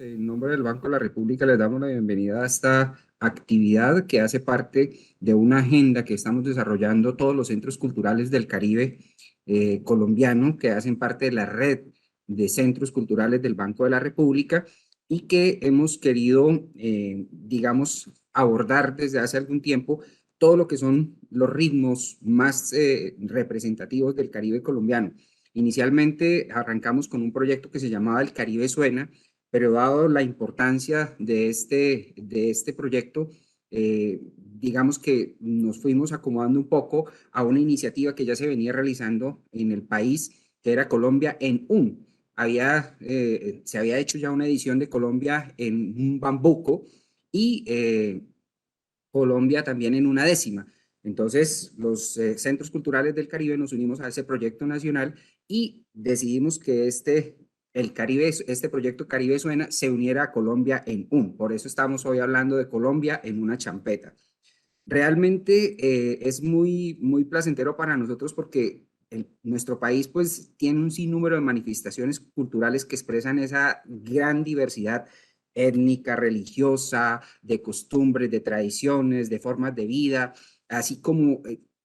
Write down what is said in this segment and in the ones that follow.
En nombre del Banco de la República les damos la bienvenida a esta actividad que hace parte de una agenda que estamos desarrollando todos los centros culturales del Caribe colombiano, que hacen parte de la red de centros culturales del Banco de la República y que hemos querido, digamos, abordar desde hace algún tiempo todo lo que son los ritmos más representativos del Caribe colombiano. Inicialmente arrancamos con un proyecto que se llamaba El Caribe Suena, pero dado la importancia de este proyecto, digamos que nos fuimos acomodando un poco a una iniciativa que ya se venía realizando en el país, que era Colombia en un. Se había hecho ya una edición de Colombia en un bambuco y Colombia también en una décima. Entonces, los centros culturales del Caribe nos unimos a ese proyecto nacional y decidimos que este proyecto Caribe Suena se uniera a Colombia en un. Por eso estamos hoy hablando de Colombia en una champeta. Realmente es muy placentero para nosotros porque nuestro país pues tiene un sinnúmero de manifestaciones culturales que expresan esa gran diversidad étnica, religiosa, de costumbres, de tradiciones, de formas de vida, así como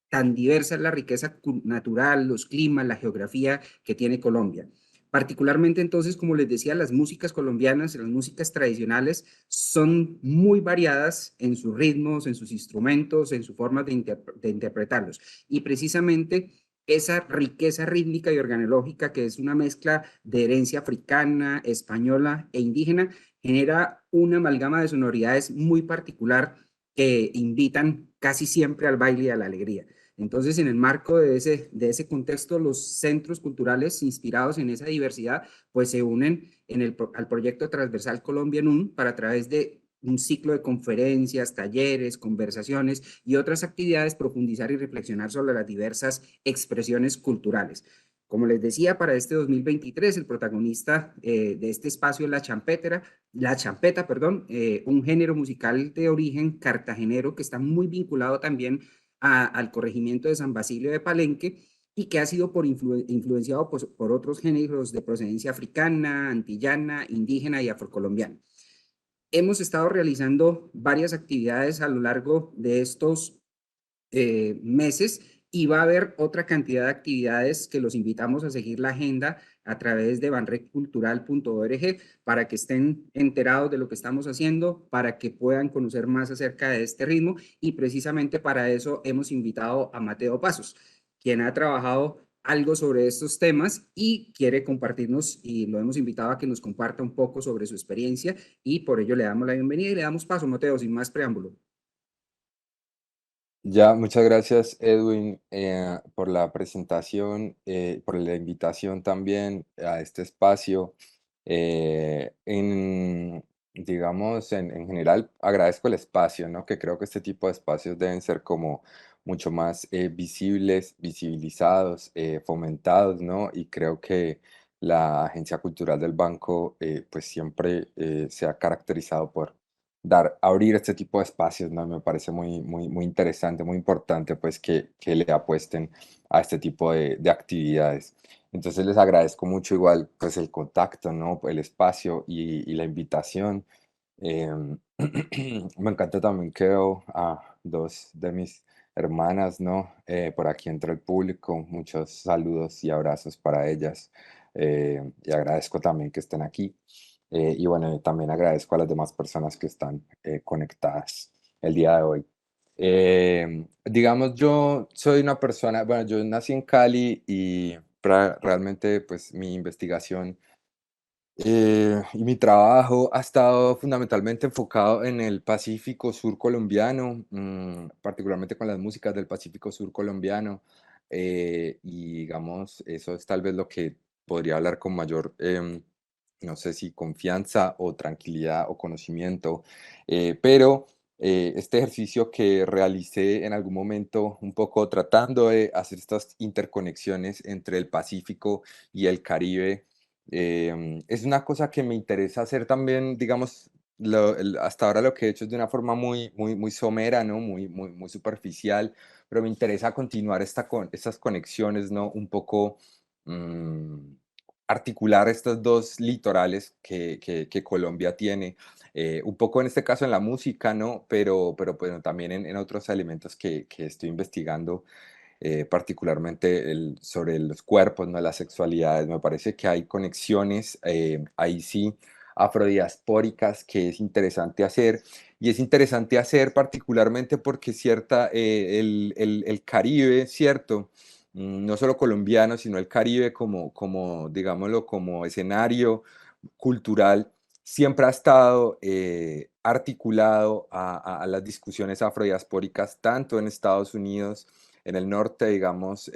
tan diversa es la riqueza natural, los climas, la geografía que tiene Colombia. Particularmente entonces, como les decía, las músicas colombianas, las músicas tradicionales, son muy variadas en sus ritmos, en sus instrumentos, en su forma de interpretarlos. Y precisamente esa riqueza rítmica y organológica, que es una mezcla de herencia africana, española e indígena, genera una amalgama de sonoridades muy particular que invitan casi siempre al baile y a la alegría. Entonces, en el marco de ese contexto, los centros culturales inspirados en esa diversidad, pues se unen al proyecto transversal Colombia en un para a través de un ciclo de conferencias, talleres, conversaciones y otras actividades profundizar y reflexionar sobre las diversas expresiones culturales. Como les decía, para este 2023, el protagonista de este espacio es la champeta, perdón, un género musical de origen cartagenero que está muy vinculado también al corregimiento de San Basilio de Palenque y que ha sido influenciado por otros géneros de procedencia africana, antillana, indígena y afrocolombiana. Hemos estado realizando varias actividades a lo largo de estos meses y va a haber otra cantidad de actividades que los invitamos a seguir la agenda a través de banreccultural.org para que estén enterados de lo que estamos haciendo, para que puedan conocer más acerca de este ritmo y precisamente para eso hemos invitado a Mateo Pasos, quien ha trabajado algo sobre estos temas y quiere compartirnos y lo hemos invitado a que nos comparta un poco sobre su experiencia y por ello le damos la bienvenida y le damos paso, Mateo, sin más preámbulo. Ya, muchas gracias Edwin por la presentación, por la invitación también a este espacio. Digamos, en general agradezco el espacio, ¿no? Que creo que este tipo de espacios deben ser como mucho más visibles, visibilizados, fomentados, ¿no? Y creo que la Agencia Cultural del Banco pues siempre se ha caracterizado por abrir este tipo de espacios, ¿no? Me parece muy interesante, muy importante, pues, que le apuesten a este tipo de actividades. Entonces les agradezco mucho igual, pues, el contacto, ¿no? El espacio y la invitación. Em, Me encanta también que veo a dos de mis hermanas, ¿no? Por aquí entre el público. Muchos saludos y abrazos para ellas. Y agradezco también que estén aquí. Y bueno, también agradezco a las demás personas que están conectadas el día de hoy. Digamos, yo soy una persona, bueno, yo nací en Cali y realmente pues mi investigación y mi trabajo ha estado fundamentalmente enfocado en el Pacífico Sur colombiano, particularmente con las músicas del Pacífico Sur colombiano. Y digamos, eso es tal vez lo que podría hablar con mayor, no sé si confianza o tranquilidad o conocimiento. Pero este ejercicio que realicé en algún momento, un poco tratando de hacer estas interconexiones entre el Pacífico y el Caribe, es una cosa que me interesa hacer también, digamos, hasta ahora lo que he hecho es de una forma muy somera, ¿no? Muy superficial, pero me interesa continuar estas conexiones, ¿no? Un poco, mm, articular estos dos litorales que Colombia tiene, un poco en este caso en la música, ¿no? Pero bueno, también en otros elementos que estoy investigando, particularmente sobre los cuerpos, ¿no? Las sexualidades. Me parece que hay conexiones, ahí sí, afrodiaspóricas que es interesante hacer. Y es interesante hacer particularmente porque el Caribe, ¿cierto? No solo colombiano, sino el Caribe como digámoslo, como escenario cultural, siempre ha estado articulado a las discusiones afrodiaspóricas, tanto en Estados Unidos, en el norte, digamos,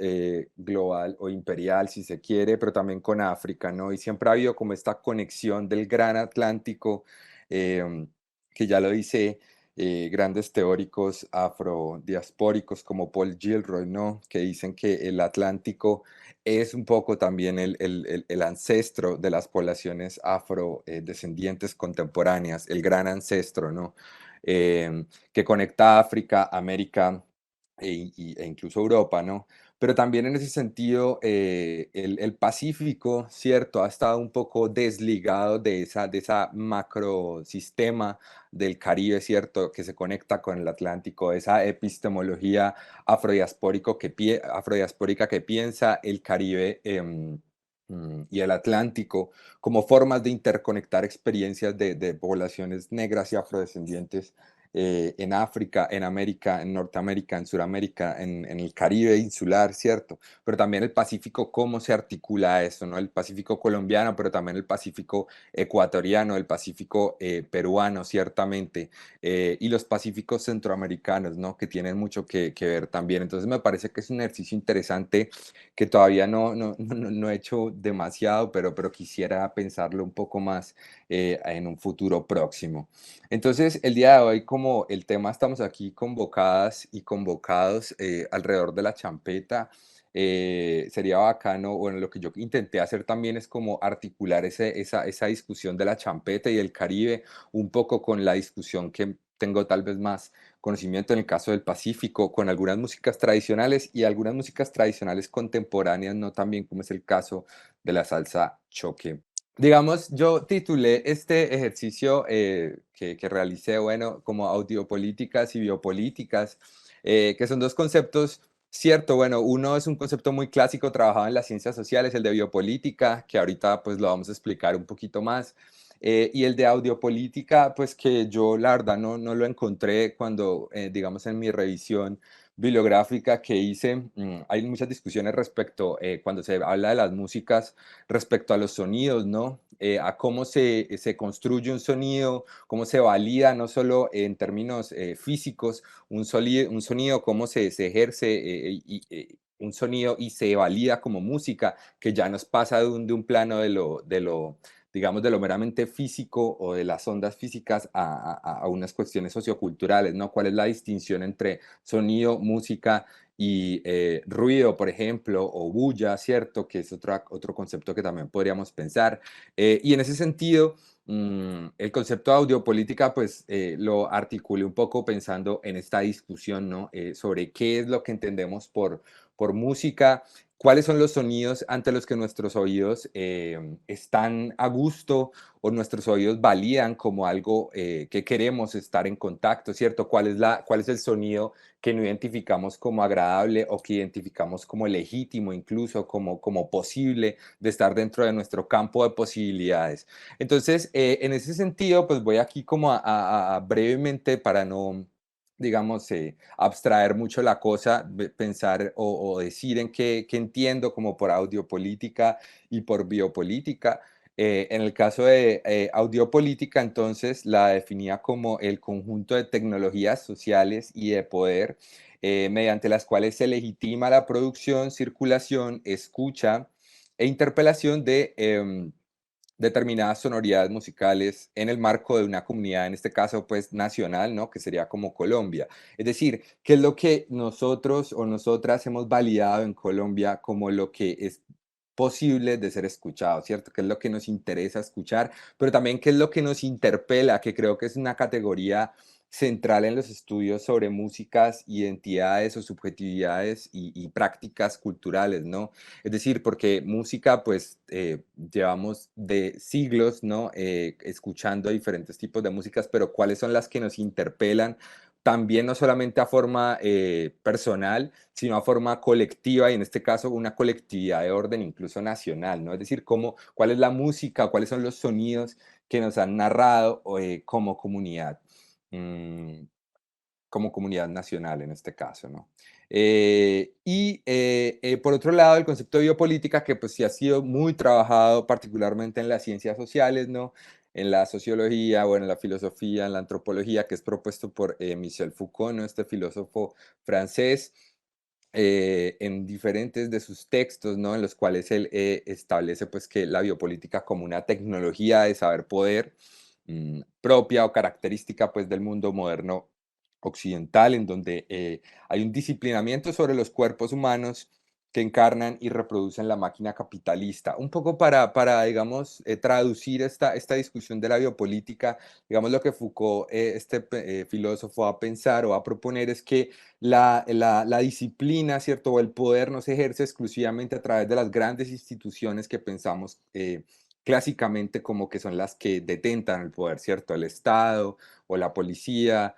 global o imperial, si se quiere, pero también con África, ¿no? Y siempre ha habido como esta conexión del gran Atlántico, eh, que ya lo dice grandes teóricos afrodiaspóricos como Paul Gilroy, ¿no? Que dicen que el Atlántico es un poco también el ancestro de las poblaciones afrodescendientes contemporáneas, el gran ancestro, ¿no? Que conecta África, América e incluso Europa, ¿no? Pero también en ese sentido, el Pacífico, ¿cierto? Ha estado un poco desligado de esa macrosistema del Caribe, ¿cierto? Que se conecta con el Atlántico, esa epistemología afrodiaspórica que piensa el Caribe y el Atlántico como formas de interconectar experiencias de poblaciones negras y afrodescendientes en África, en América, en Norteamérica, en Sudamérica, en el Caribe insular, ¿cierto? Pero también el Pacífico, cómo se articula eso, ¿no? El Pacífico colombiano, pero también el Pacífico ecuatoriano, el Pacífico peruano, ciertamente, y los Pacíficos centroamericanos, ¿no? Que tienen mucho que ver también. Entonces me parece que es un ejercicio interesante que todavía no he hecho demasiado, pero quisiera pensarlo un poco más en un futuro próximo. Entonces, el día de hoy, como el tema estamos aquí convocadas y convocados alrededor de la champeta, sería bacano, bueno, lo que yo intenté hacer también es como articular esa discusión de la champeta y el Caribe un poco con la discusión que tengo tal vez más conocimiento en el caso del Pacífico, con algunas músicas tradicionales y algunas músicas tradicionales contemporáneas, no también como es el caso de la salsa choque. Digamos, yo titulé este ejercicio que realicé, bueno, como audiopolíticas y biopolíticas, que son dos conceptos, cierto, bueno, uno es un concepto muy clásico trabajado en las ciencias sociales, el de biopolítica, que ahorita pues lo vamos a explicar un poquito más, y el de audiopolítica, pues que yo la verdad no lo encontré cuando, digamos, en mi revisión bibliográfica que hice, hay muchas discusiones respecto, cuando se habla de las músicas, respecto a los sonidos, ¿no? A cómo se construye un sonido, cómo se valida, no solo en términos físicos, un sonido, cómo se ejerce un sonido y se valida como música, que ya nos pasa de un plano digamos, de lo meramente físico o de las ondas físicas a unas cuestiones socioculturales, ¿no? ¿Cuál es la distinción entre sonido, música y ruido, por ejemplo, o bulla, ¿cierto? Que es otro concepto que también podríamos pensar. Y en ese sentido, el concepto de audiopolítica, pues lo articulé un poco pensando en esta discusión, ¿no? Sobre qué es lo que entendemos por música, cuáles son los sonidos ante los que nuestros oídos están a gusto o nuestros oídos validan como algo que queremos estar en contacto, ¿cierto? ¿Cuál es el sonido que no identificamos como agradable o que identificamos como legítimo, incluso como posible de estar dentro de nuestro campo de posibilidades? Entonces, en ese sentido, pues voy aquí como a brevemente para no, digamos, abstraer mucho la cosa, pensar o decir en qué entiendo como por audiopolítica y por biopolítica. En el caso de audiopolítica, entonces la definía como el conjunto de tecnologías sociales y de poder mediante las cuales se legitima la producción, circulación, escucha e interpelación de determinadas sonoridades musicales en el marco de una comunidad, en este caso, pues nacional, ¿no? Que sería como Colombia. Es decir, ¿qué es lo que nosotros o nosotras hemos validado en Colombia como lo que es posible de ser escuchado, ¿cierto? ¿Qué es lo que nos interesa escuchar? Pero también qué es lo que nos interpela, que creo que es una categoría central en los estudios sobre músicas, identidades o subjetividades y prácticas culturales, ¿no? Es decir, porque música, pues llevamos de siglos, ¿no? Escuchando diferentes tipos de músicas, pero ¿cuáles son las que nos interpelan? También no solamente a forma personal, sino a forma colectiva y en este caso una colectividad de orden incluso nacional, ¿no? Es decir, cuál es la música, cuáles son los sonidos que nos han narrado como comunidad. Mm, Como comunidad nacional en este caso, ¿no? Por otro lado, el concepto de biopolítica, que pues sí ha sido muy trabajado particularmente en las ciencias sociales, ¿no? En la sociología, o en la filosofía, en la antropología, que es propuesto por Michel Foucault, ¿no? Este filósofo francés, en diferentes de sus textos, ¿no? En los cuales él establece pues que la biopolítica como una tecnología de saber poder propia o característica pues del mundo moderno occidental, en donde hay un disciplinamiento sobre los cuerpos humanos que encarnan y reproducen la máquina capitalista. Un poco digamos, traducir esta discusión de la biopolítica, digamos, lo que Foucault, filósofo, va a pensar o va a proponer es que la disciplina, ¿cierto? O el poder no se ejerce exclusivamente a través de las grandes instituciones que pensamos clásicamente como que son las que detentan el poder, ¿cierto? El Estado o la policía,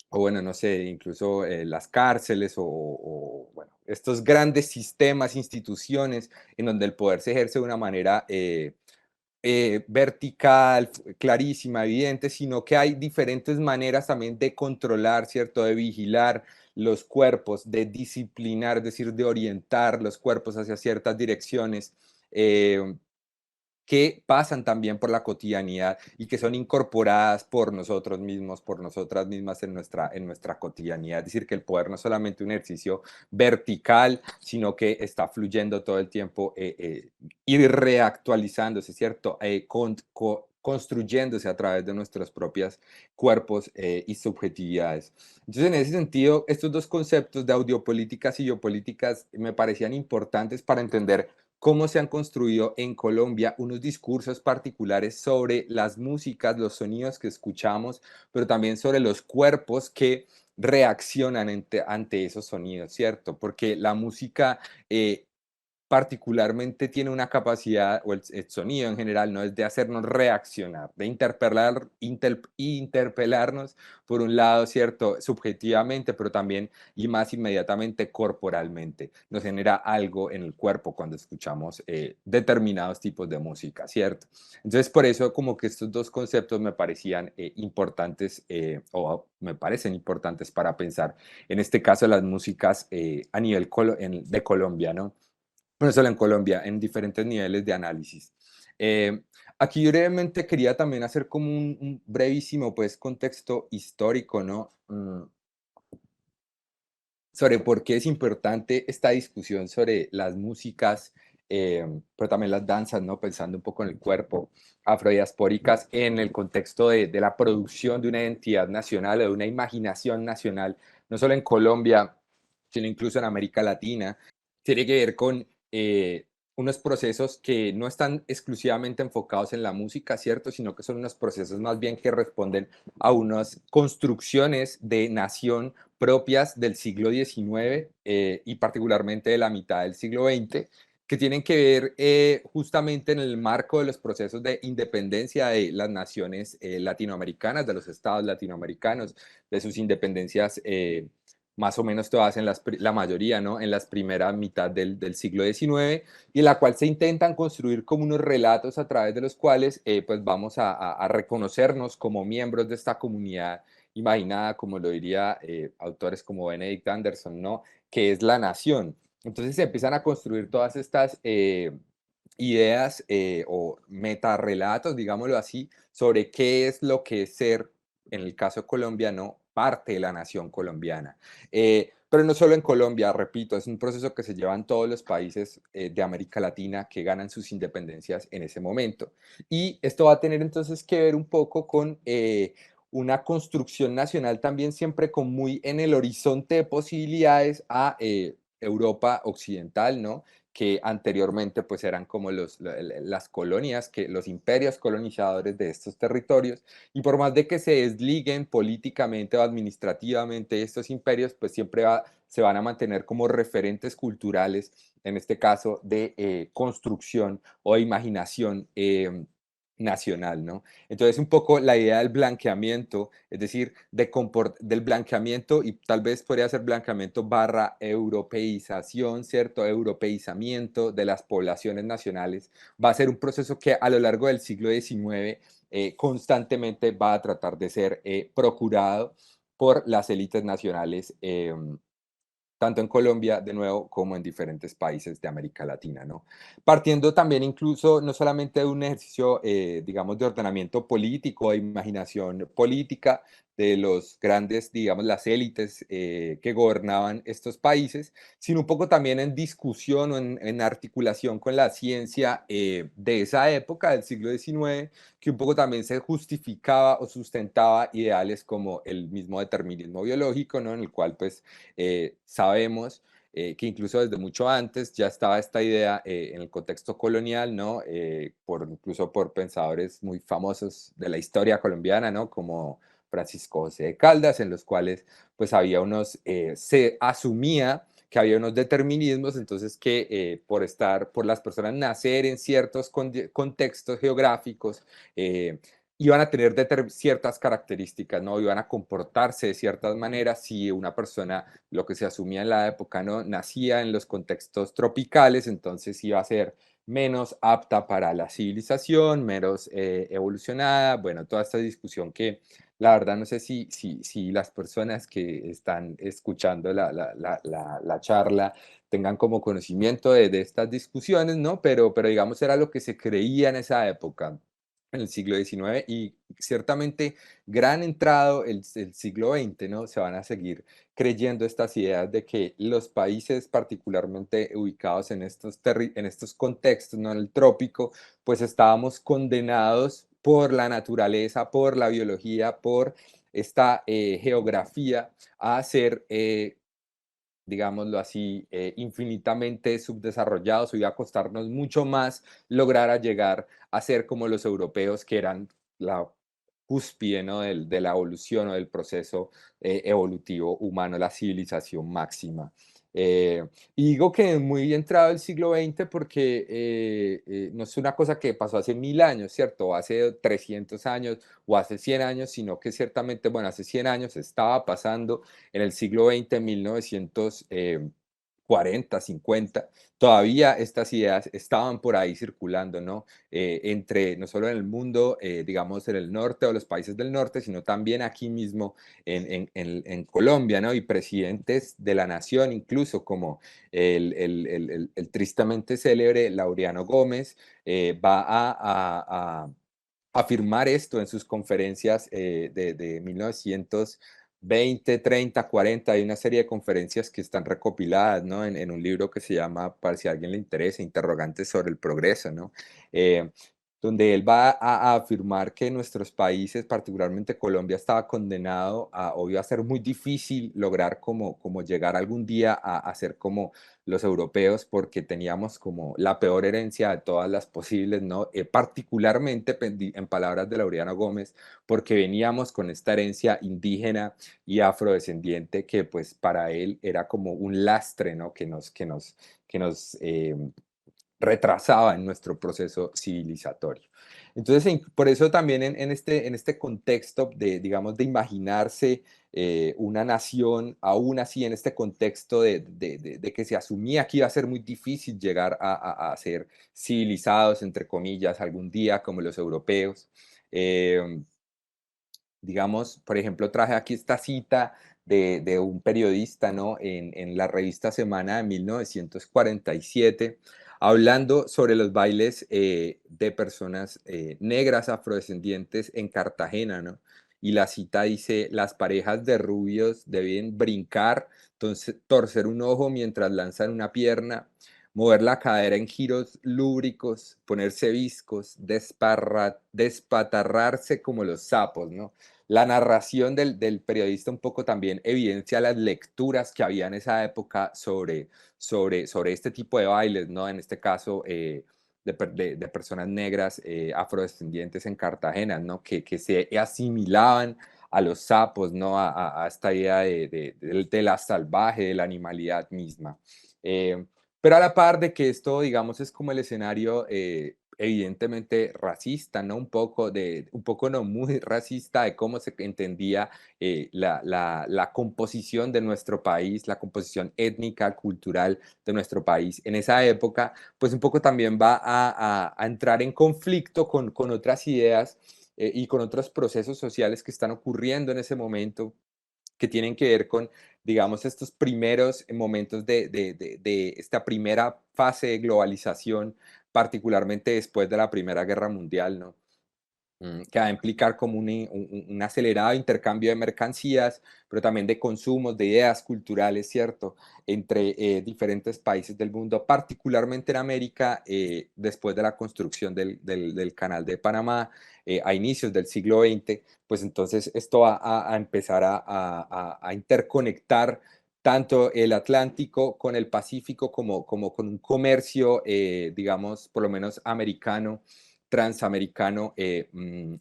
o bueno, no sé, incluso las cárceles bueno, estos grandes sistemas, instituciones en donde el poder se ejerce de una manera vertical, clarísima, evidente, sino que hay diferentes maneras también de controlar, ¿cierto? De vigilar los cuerpos, de disciplinar, es decir, de orientar los cuerpos hacia ciertas direcciones. Que pasan también por la cotidianidad y que son incorporadas por nosotros mismos, por nosotras mismas en nuestra cotidianidad. Es decir, que el poder no es solamente un ejercicio vertical, sino que está fluyendo todo el tiempo y reactualizándose, ¿cierto? Construyéndose a través de nuestros propios cuerpos y subjetividades. Entonces, en ese sentido, estos dos conceptos de audiopolíticas y biopolíticas me parecían importantes para entender cómo se han construido en Colombia unos discursos particulares sobre las músicas, los sonidos que escuchamos, pero también sobre los cuerpos que reaccionan ante esos sonidos, ¿cierto? Porque la música particularmente tiene una capacidad, o el sonido en general, ¿no? Es de hacernos reaccionar, de interpelarnos, por un lado, ¿cierto? Subjetivamente, pero también y más inmediatamente corporalmente. Nos genera algo en el cuerpo cuando escuchamos determinados tipos de música, ¿cierto? Entonces, por eso como que estos dos conceptos me parecían importantes o me parecen importantes para pensar, en este caso, las músicas a nivel de Colombia, ¿no? No solo en Colombia, en diferentes niveles de análisis. Eh, Aquí brevemente quería también hacer como un brevísimo pues, contexto histórico, ¿no? Sobre por qué es importante esta discusión sobre las músicas, pero también las danzas, ¿no? Pensando un poco en el cuerpo, afrodiaspóricas, en el contexto de la producción de una identidad nacional o de una imaginación nacional, no solo en Colombia, sino incluso en América Latina. Tiene que ver con unos procesos que no están exclusivamente enfocados en la música, ¿cierto? Sino que son unos procesos más bien que responden a unas construcciones de nación propias del siglo XIX y particularmente de la mitad del siglo XX, que tienen que ver justamente en el marco de los procesos de independencia de las naciones latinoamericanas, de los estados latinoamericanos, de sus independencias más o menos todas la mayoría, ¿no? En las primeras mitad del siglo XIX, y en la cual se intentan construir como unos relatos a través de los cuales pues vamos a reconocernos como miembros de esta comunidad imaginada, como lo diría autores como Benedict Anderson, ¿no? Que es la nación. Entonces se empiezan a construir todas estas ideas o metarrelatos, digámoslo así, sobre qué es lo que es ser, en el caso colombiano, parte de la nación colombiana. Pero no solo en Colombia, repito, es un proceso que se lleva en todos los países de América Latina que ganan sus independencias en ese momento. Y esto va a tener entonces que ver un poco con una construcción nacional también siempre con muy en el horizonte de posibilidades a Europa occidental, ¿no? que anteriormente pues eran como las colonias, que, los imperios colonizadores de estos territorios, y por más de que se desliguen políticamente o administrativamente estos imperios, pues siempre se van a mantener como referentes culturales, en este caso de construcción o imaginación nacional, ¿no? Entonces, un poco la idea del blanqueamiento, es decir, del blanqueamiento, y tal vez podría ser blanqueamiento barra europeización, ¿cierto? Europeizamiento de las poblaciones nacionales, va a ser un proceso que a lo largo del siglo XIX constantemente va a tratar de ser procurado por las élites nacionales, tanto en Colombia, de nuevo, como en diferentes países de América Latina, ¿no? Partiendo también incluso, no solamente de un ejercicio, digamos, de ordenamiento político, de imaginación política, de los grandes, digamos, las élites que gobernaban estos países, sino un poco también en discusión o en articulación con la ciencia de esa época, del siglo XIX, que un poco también se justificaba o sustentaba ideales como el mismo determinismo biológico, ¿no? En el cual, pues, sabemos que incluso desde mucho antes ya estaba esta idea en el contexto colonial, ¿no? Incluso por pensadores muy famosos de la historia colombiana, ¿no? Como Francisco José de Caldas, en los cuales pues había se asumía que había unos determinismos, entonces que por las personas nacer en ciertos contextos geográficos, iban a tener ciertas características, ¿no? Iban a comportarse de ciertas maneras. Si una persona, lo que se asumía en la época, ¿no? Nacía en los contextos tropicales, entonces iba a ser menos apta para la civilización, menos evolucionada. Bueno, toda esta discusión que la verdad no sé si las personas que están escuchando la charla tengan como conocimiento de estas discusiones, ¿no? Pero digamos era lo que se creía en esa época, en el siglo XIX, y ciertamente gran entrado el siglo XX, ¿no? Se van a seguir creyendo estas ideas de que los países particularmente ubicados en estos contextos, ¿no? En el trópico, pues estábamos condenados por la naturaleza, por la biología, por esta geografía a ser digámoslo así, infinitamente subdesarrollados, o iba a costarnos mucho más lograr a llegar a ser como los europeos, que eran la cúspide, ¿no? De la evolución o del proceso evolutivo humano, la civilización máxima. Eh, y digo que muy entrado el siglo XX porque no es una cosa que pasó hace 1000 años, ¿cierto? O hace 300 años o hace 100 años, sino que ciertamente, bueno, hace 100 años estaba pasando en el siglo XX, 1940, 50, todavía estas ideas estaban por ahí circulando, ¿no? No solo en el mundo, digamos, en el norte o los países del norte, sino también aquí mismo en Colombia, ¿no? Y presidentes de la nación, incluso como el tristemente célebre Laureano Gómez, va a afirmar esto en sus conferencias de 1920, 30, 40. Hay una serie de conferencias que están recopiladas, ¿no? En un libro que se llama, para si a alguien le interesa, Interrogantes sobre el progreso, ¿no? Eh, donde él va a afirmar que nuestros países, particularmente Colombia, estaba condenado o iba a ser muy difícil lograr como llegar algún día a ser como los europeos, porque teníamos como la peor herencia de todas las posibles, ¿no? Particularmente, en palabras de Laureano Gómez, porque veníamos con esta herencia indígena y afrodescendiente que pues para él era como un lastre, ¿no? Que nos retrasaba en nuestro proceso civilizatorio. Entonces, por eso también en este contexto de, digamos, de imaginarse una nación, aún así en este contexto de que se asumía que iba a ser muy difícil llegar a ser civilizados, entre comillas, algún día como los europeos. eh, digamos, por ejemplo, traje aquí esta cita de un periodista, ¿no? En la revista Semana de 1947, hablando sobre los bailes de personas negras afrodescendientes en Cartagena, ¿no? Y la cita dice: las parejas de rubios deben brincar, entonces, torcer un ojo mientras lanzan una pierna, mover la cadera en giros lúbricos, ponerse viscos, despatarrarse como los sapos, ¿no? la narración del periodista un poco también evidencia las lecturas que había en esa época sobre este tipo de bailes, ¿no? En este caso, de personas negras afrodescendientes en Cartagena, ¿no? Que se asimilaban a los sapos, ¿no? A esta idea de la salvaje, de la animalidad misma. Eh, pero a la par de que esto, digamos, es como el escenario evidentemente racista, ¿no? Un poco no muy racista de cómo se entendía la composición de nuestro país, la composición étnica, cultural de nuestro país en esa época, pues un poco también va a entrar en conflicto con otras ideas y con otros procesos sociales que están ocurriendo en ese momento, que tienen que ver con, digamos, estos primeros momentos de esta primera fase de globalización, particularmente después de la Primera Guerra Mundial, ¿no? Que va a implicar como un acelerado intercambio de mercancías, pero también de consumos, de ideas culturales, ¿cierto? Entre diferentes países del mundo, particularmente en América, después de la construcción del Canal de Panamá, a inicios del siglo XX, pues entonces esto va a empezar a interconectar tanto el Atlántico con el Pacífico como con un comercio, digamos, por lo menos americano, transamericano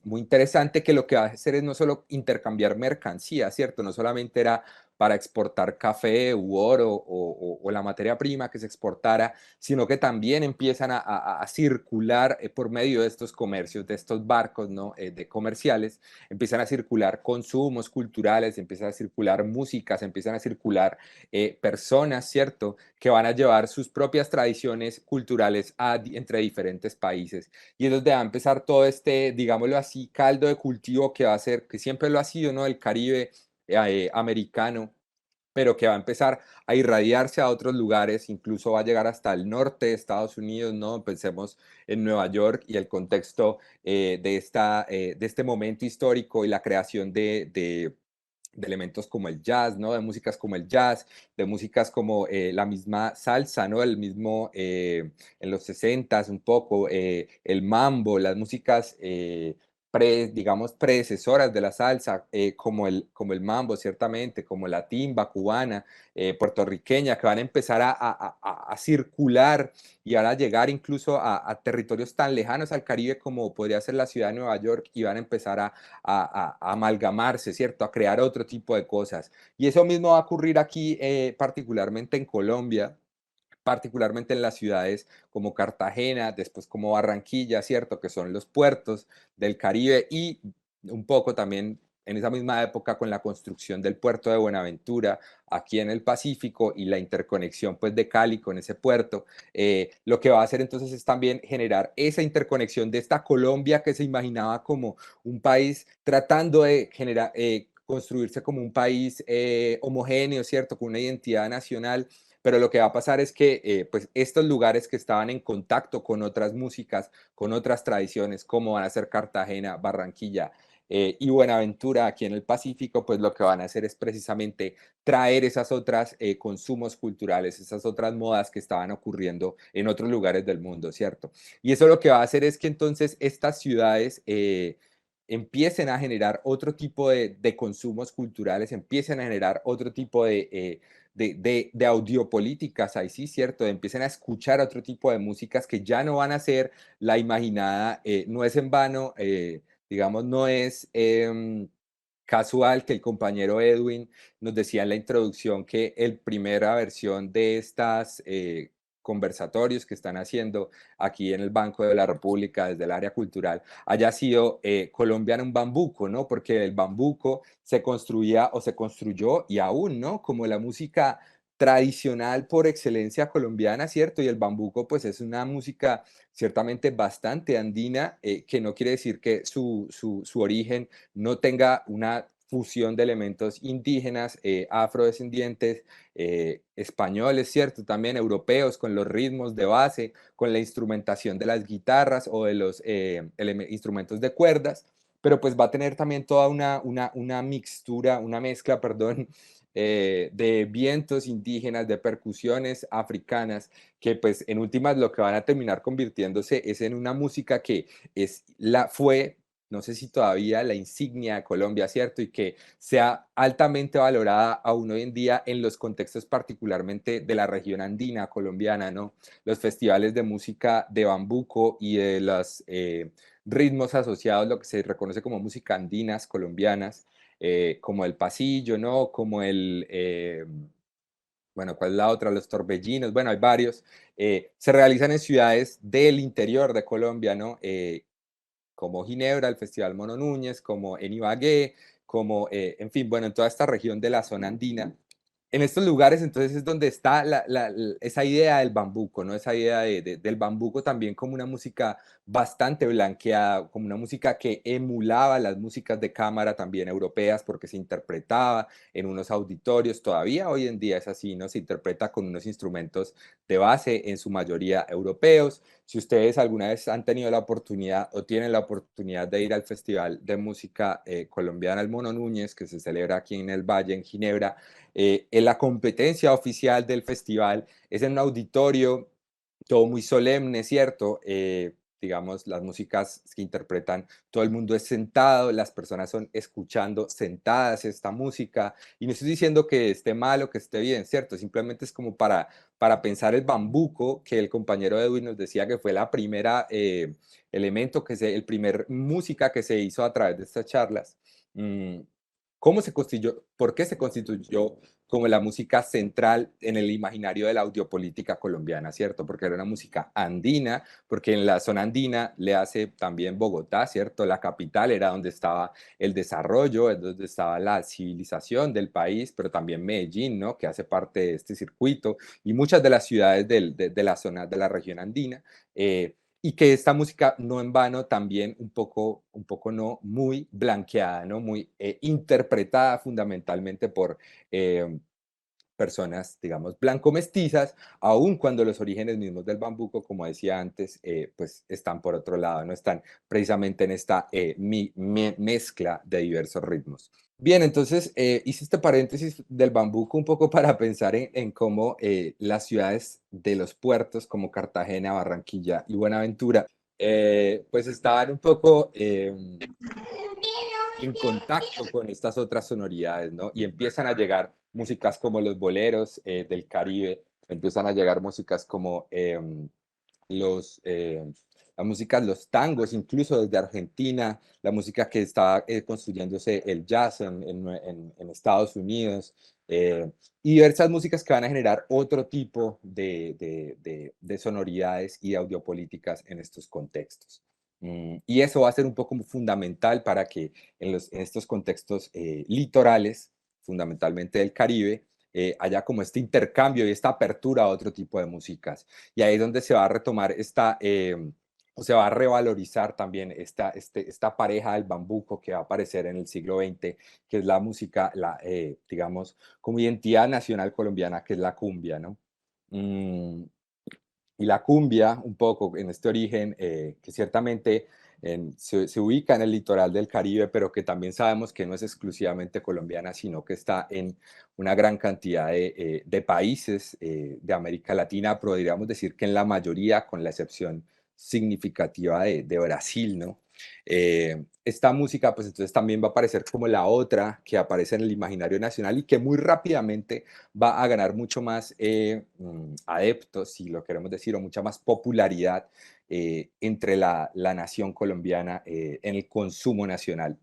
muy interesante, que lo que va a hacer es no solo intercambiar mercancía, ¿cierto? No solamente era para exportar café u oro o la materia prima que se exportara, sino que también empiezan a circular por medio de estos comercios, de estos barcos, ¿no? De comerciales, empiezan a circular consumos culturales, empiezan a circular músicas, empiezan a circular personas, ¿cierto? Que van a llevar sus propias tradiciones culturales entre diferentes países. Y es donde va a empezar todo este, digámoslo así, caldo de cultivo que va a ser, que siempre lo ha sido, ¿no? El Caribe americano, pero que va a empezar a irradiarse a otros lugares, incluso va a llegar hasta el norte de Estados Unidos, ¿no? Pensemos en Nueva York y el contexto de este momento histórico y la creación de elementos como el jazz, ¿no? De músicas como el jazz, de músicas como la misma salsa, ¿no? El mismo, en los 60s un poco, el mambo, las músicas, digamos, predecesoras de la salsa, como el mambo, ciertamente, como la timba cubana, puertorriqueña, que van a empezar a circular y van a llegar incluso a territorios tan lejanos al Caribe como podría ser la ciudad de Nueva York y van a empezar a amalgamarse, ¿cierto? A crear otro tipo de cosas. Y eso mismo va a ocurrir aquí, particularmente en Colombia, particularmente en las ciudades como Cartagena, después como Barranquilla, ¿cierto? Que son los puertos del Caribe y un poco también en esa misma época con la construcción del puerto de Buenaventura aquí en el Pacífico y la interconexión pues de Cali con ese puerto, lo que va a hacer entonces es también generar esa interconexión de esta Colombia que se imaginaba como un país tratando de generar, construirse como un país homogéneo, ¿cierto? Con una identidad nacional, pero lo que va a pasar es que pues estos lugares que estaban en contacto con otras músicas, con otras tradiciones, como van a ser Cartagena, Barranquilla y Buenaventura aquí en el Pacífico, pues lo que van a hacer es precisamente traer esas otras consumos culturales, esas otras modas que estaban ocurriendo en otros lugares del mundo, ¿cierto? Y eso lo que va a hacer es que entonces estas ciudades empiecen a generar otro tipo de consumos culturales, empiecen a generar otro tipo de audiopolíticas, ahí sí, cierto, empiecen a escuchar otro tipo de músicas que ya no van a ser la imaginada, no es en vano, digamos, no es casual que el compañero Edwin nos decía en la introducción que el primera versión de estas conversatorios que están haciendo aquí en el Banco de la República desde el área cultural haya sido colombiano un bambuco, ¿no? Porque el bambuco se construía o se construyó y aún, ¿no? Como la música tradicional por excelencia colombiana, ¿cierto? Y el bambuco pues es una música ciertamente bastante andina, que no quiere decir que su origen no tenga una fusión de elementos indígenas, afrodescendientes, españoles, ¿cierto? También europeos, con los ritmos de base, con la instrumentación de las guitarras o de los instrumentos de cuerdas, pero pues va a tener también toda una mixtura, una mezcla, perdón, de vientos indígenas, de percusiones africanas, que pues en últimas lo que van a terminar convirtiéndose es en una música que fue no sé si todavía la insignia de Colombia, ¿cierto? Y que sea altamente valorada aún hoy en día en los contextos particularmente de la región andina colombiana, ¿no? Los festivales de música de bambuco y de los ritmos asociados, lo que se reconoce como música andinas colombianas, como el pasillo, ¿no? Como bueno, ¿cuál es la otra? Los torbellinos, bueno, hay varios. Se realizan en ciudades del interior de Colombia, ¿no? Como Ginebra, el Festival Mono Núñez, como en Ibagué, como, en fin, bueno, en toda esta región de la zona andina. En estos lugares, entonces, es donde está esa idea del bambuco, ¿no? Esa idea del bambuco también como una música bastante blanqueada, como una música que emulaba las músicas de cámara también europeas, porque se interpretaba en unos auditorios, todavía hoy en día es así, ¿no? Se interpreta con unos instrumentos de base, en su mayoría europeos. Si ustedes alguna vez han tenido la oportunidad o tienen la oportunidad de ir al Festival de Música Colombiana El Mono Núñez, que se celebra aquí en el Valle, en Ginebra, en la competencia oficial del festival es en un auditorio, todo muy solemne, ¿cierto? Digamos, las músicas que interpretan, todo el mundo es sentado, las personas son escuchando sentadas esta música, y no estoy diciendo que esté mal o que esté bien, ¿cierto? Simplemente es como para pensar el bambuco, que el compañero Edwin nos decía que fue la primera elemento, el primer música que se hizo a través de estas charlas. Mm, ¿Cómo se constituyó? ¿Por qué se constituyó como la música central en el imaginario de la audiopolítica colombiana, ¿cierto? Porque era una música andina, porque en la zona andina le hace también Bogotá, ¿cierto? La capital era donde estaba el desarrollo, es donde estaba la civilización del país, pero también Medellín, ¿no? Que hace parte de este circuito, y muchas de las ciudades de la zona de la región andina. Y que esta música no en vano también un poco no muy blanqueada, ¿no? Muy interpretada fundamentalmente por eh, personas, digamos, blanco-mestizas, aun cuando los orígenes mismos del bambuco, como decía antes, pues están por otro lado, no están precisamente en esta mezcla de diversos ritmos. Bien, entonces hice este paréntesis del bambuco un poco para pensar en cómo las ciudades de los puertos como Cartagena, Barranquilla y Buenaventura, pues estaban un poco en contacto con estas otras sonoridades, ¿no? Y empiezan a llegar músicas como los boleros del Caribe, empiezan a llegar músicas como los, eh, la música, los tangos, incluso desde Argentina, la música que está construyéndose el jazz en Estados Unidos, y diversas músicas que van a generar otro tipo de sonoridades y de audiopolíticas en estos contextos. Y eso va a ser un poco fundamental para que en estos contextos litorales, fundamentalmente del Caribe, haya como este intercambio y esta apertura a otro tipo de músicas. Y ahí es donde se va a retomar o se va a revalorizar también esta pareja del bambuco que va a aparecer en el siglo XX, que es la música, digamos, como identidad nacional colombiana, que es la cumbia, ¿no? Mm, y la cumbia, un poco en este origen, que ciertamente se ubica en el litoral del Caribe, pero que también sabemos que no es exclusivamente colombiana, sino que está en una gran cantidad de países de América Latina, podríamos decir que en la mayoría, con la excepción significativa de Brasil, ¿no? Esta música, pues entonces también va a aparecer como la otra que aparece en el imaginario nacional y que muy rápidamente va a ganar mucho más adeptos, si lo queremos decir, o mucha más popularidad entre la nación colombiana en el consumo nacional.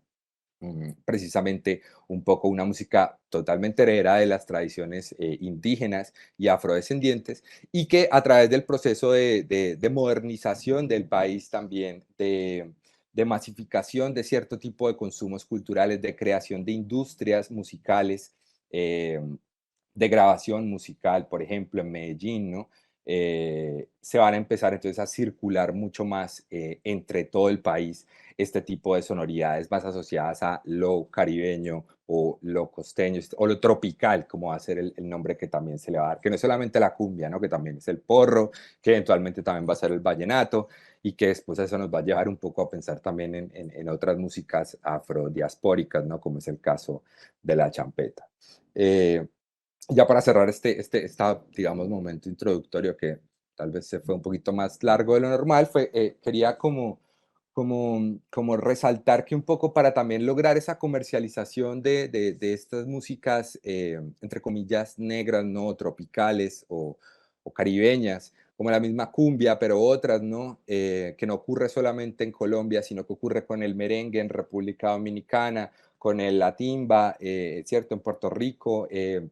Precisamente un poco una música totalmente heredera de las tradiciones indígenas y afrodescendientes, y que a través del proceso de modernización del país también, de masificación de cierto tipo de consumos culturales, de creación de industrias musicales, eh, de grabación musical, por ejemplo, en Medellín, ¿no? Se van a empezar entonces a circular mucho más entre todo el país este tipo de sonoridades más asociadas a lo caribeño o lo costeño o lo tropical, como va a ser el nombre que también se le va a dar, que no es solamente la cumbia, ¿no? Que también es el porro, que eventualmente también va a ser el vallenato, y que después eso nos va a llevar un poco a pensar también en otras músicas afrodiaspóricas, ¿no? Como es el caso de la champeta. Eh, ya para cerrar digamos, momento introductorio que tal vez se fue un poquito más largo de lo normal, quería como como resaltar que un poco para también lograr esa comercialización de estas músicas, entre comillas, negras, ¿no? Tropicales o caribeñas, como la misma cumbia, pero otras, ¿no? Que no ocurre solamente en Colombia, sino que ocurre con el merengue en República Dominicana, con la timba, ¿cierto? En Puerto Rico. Eh,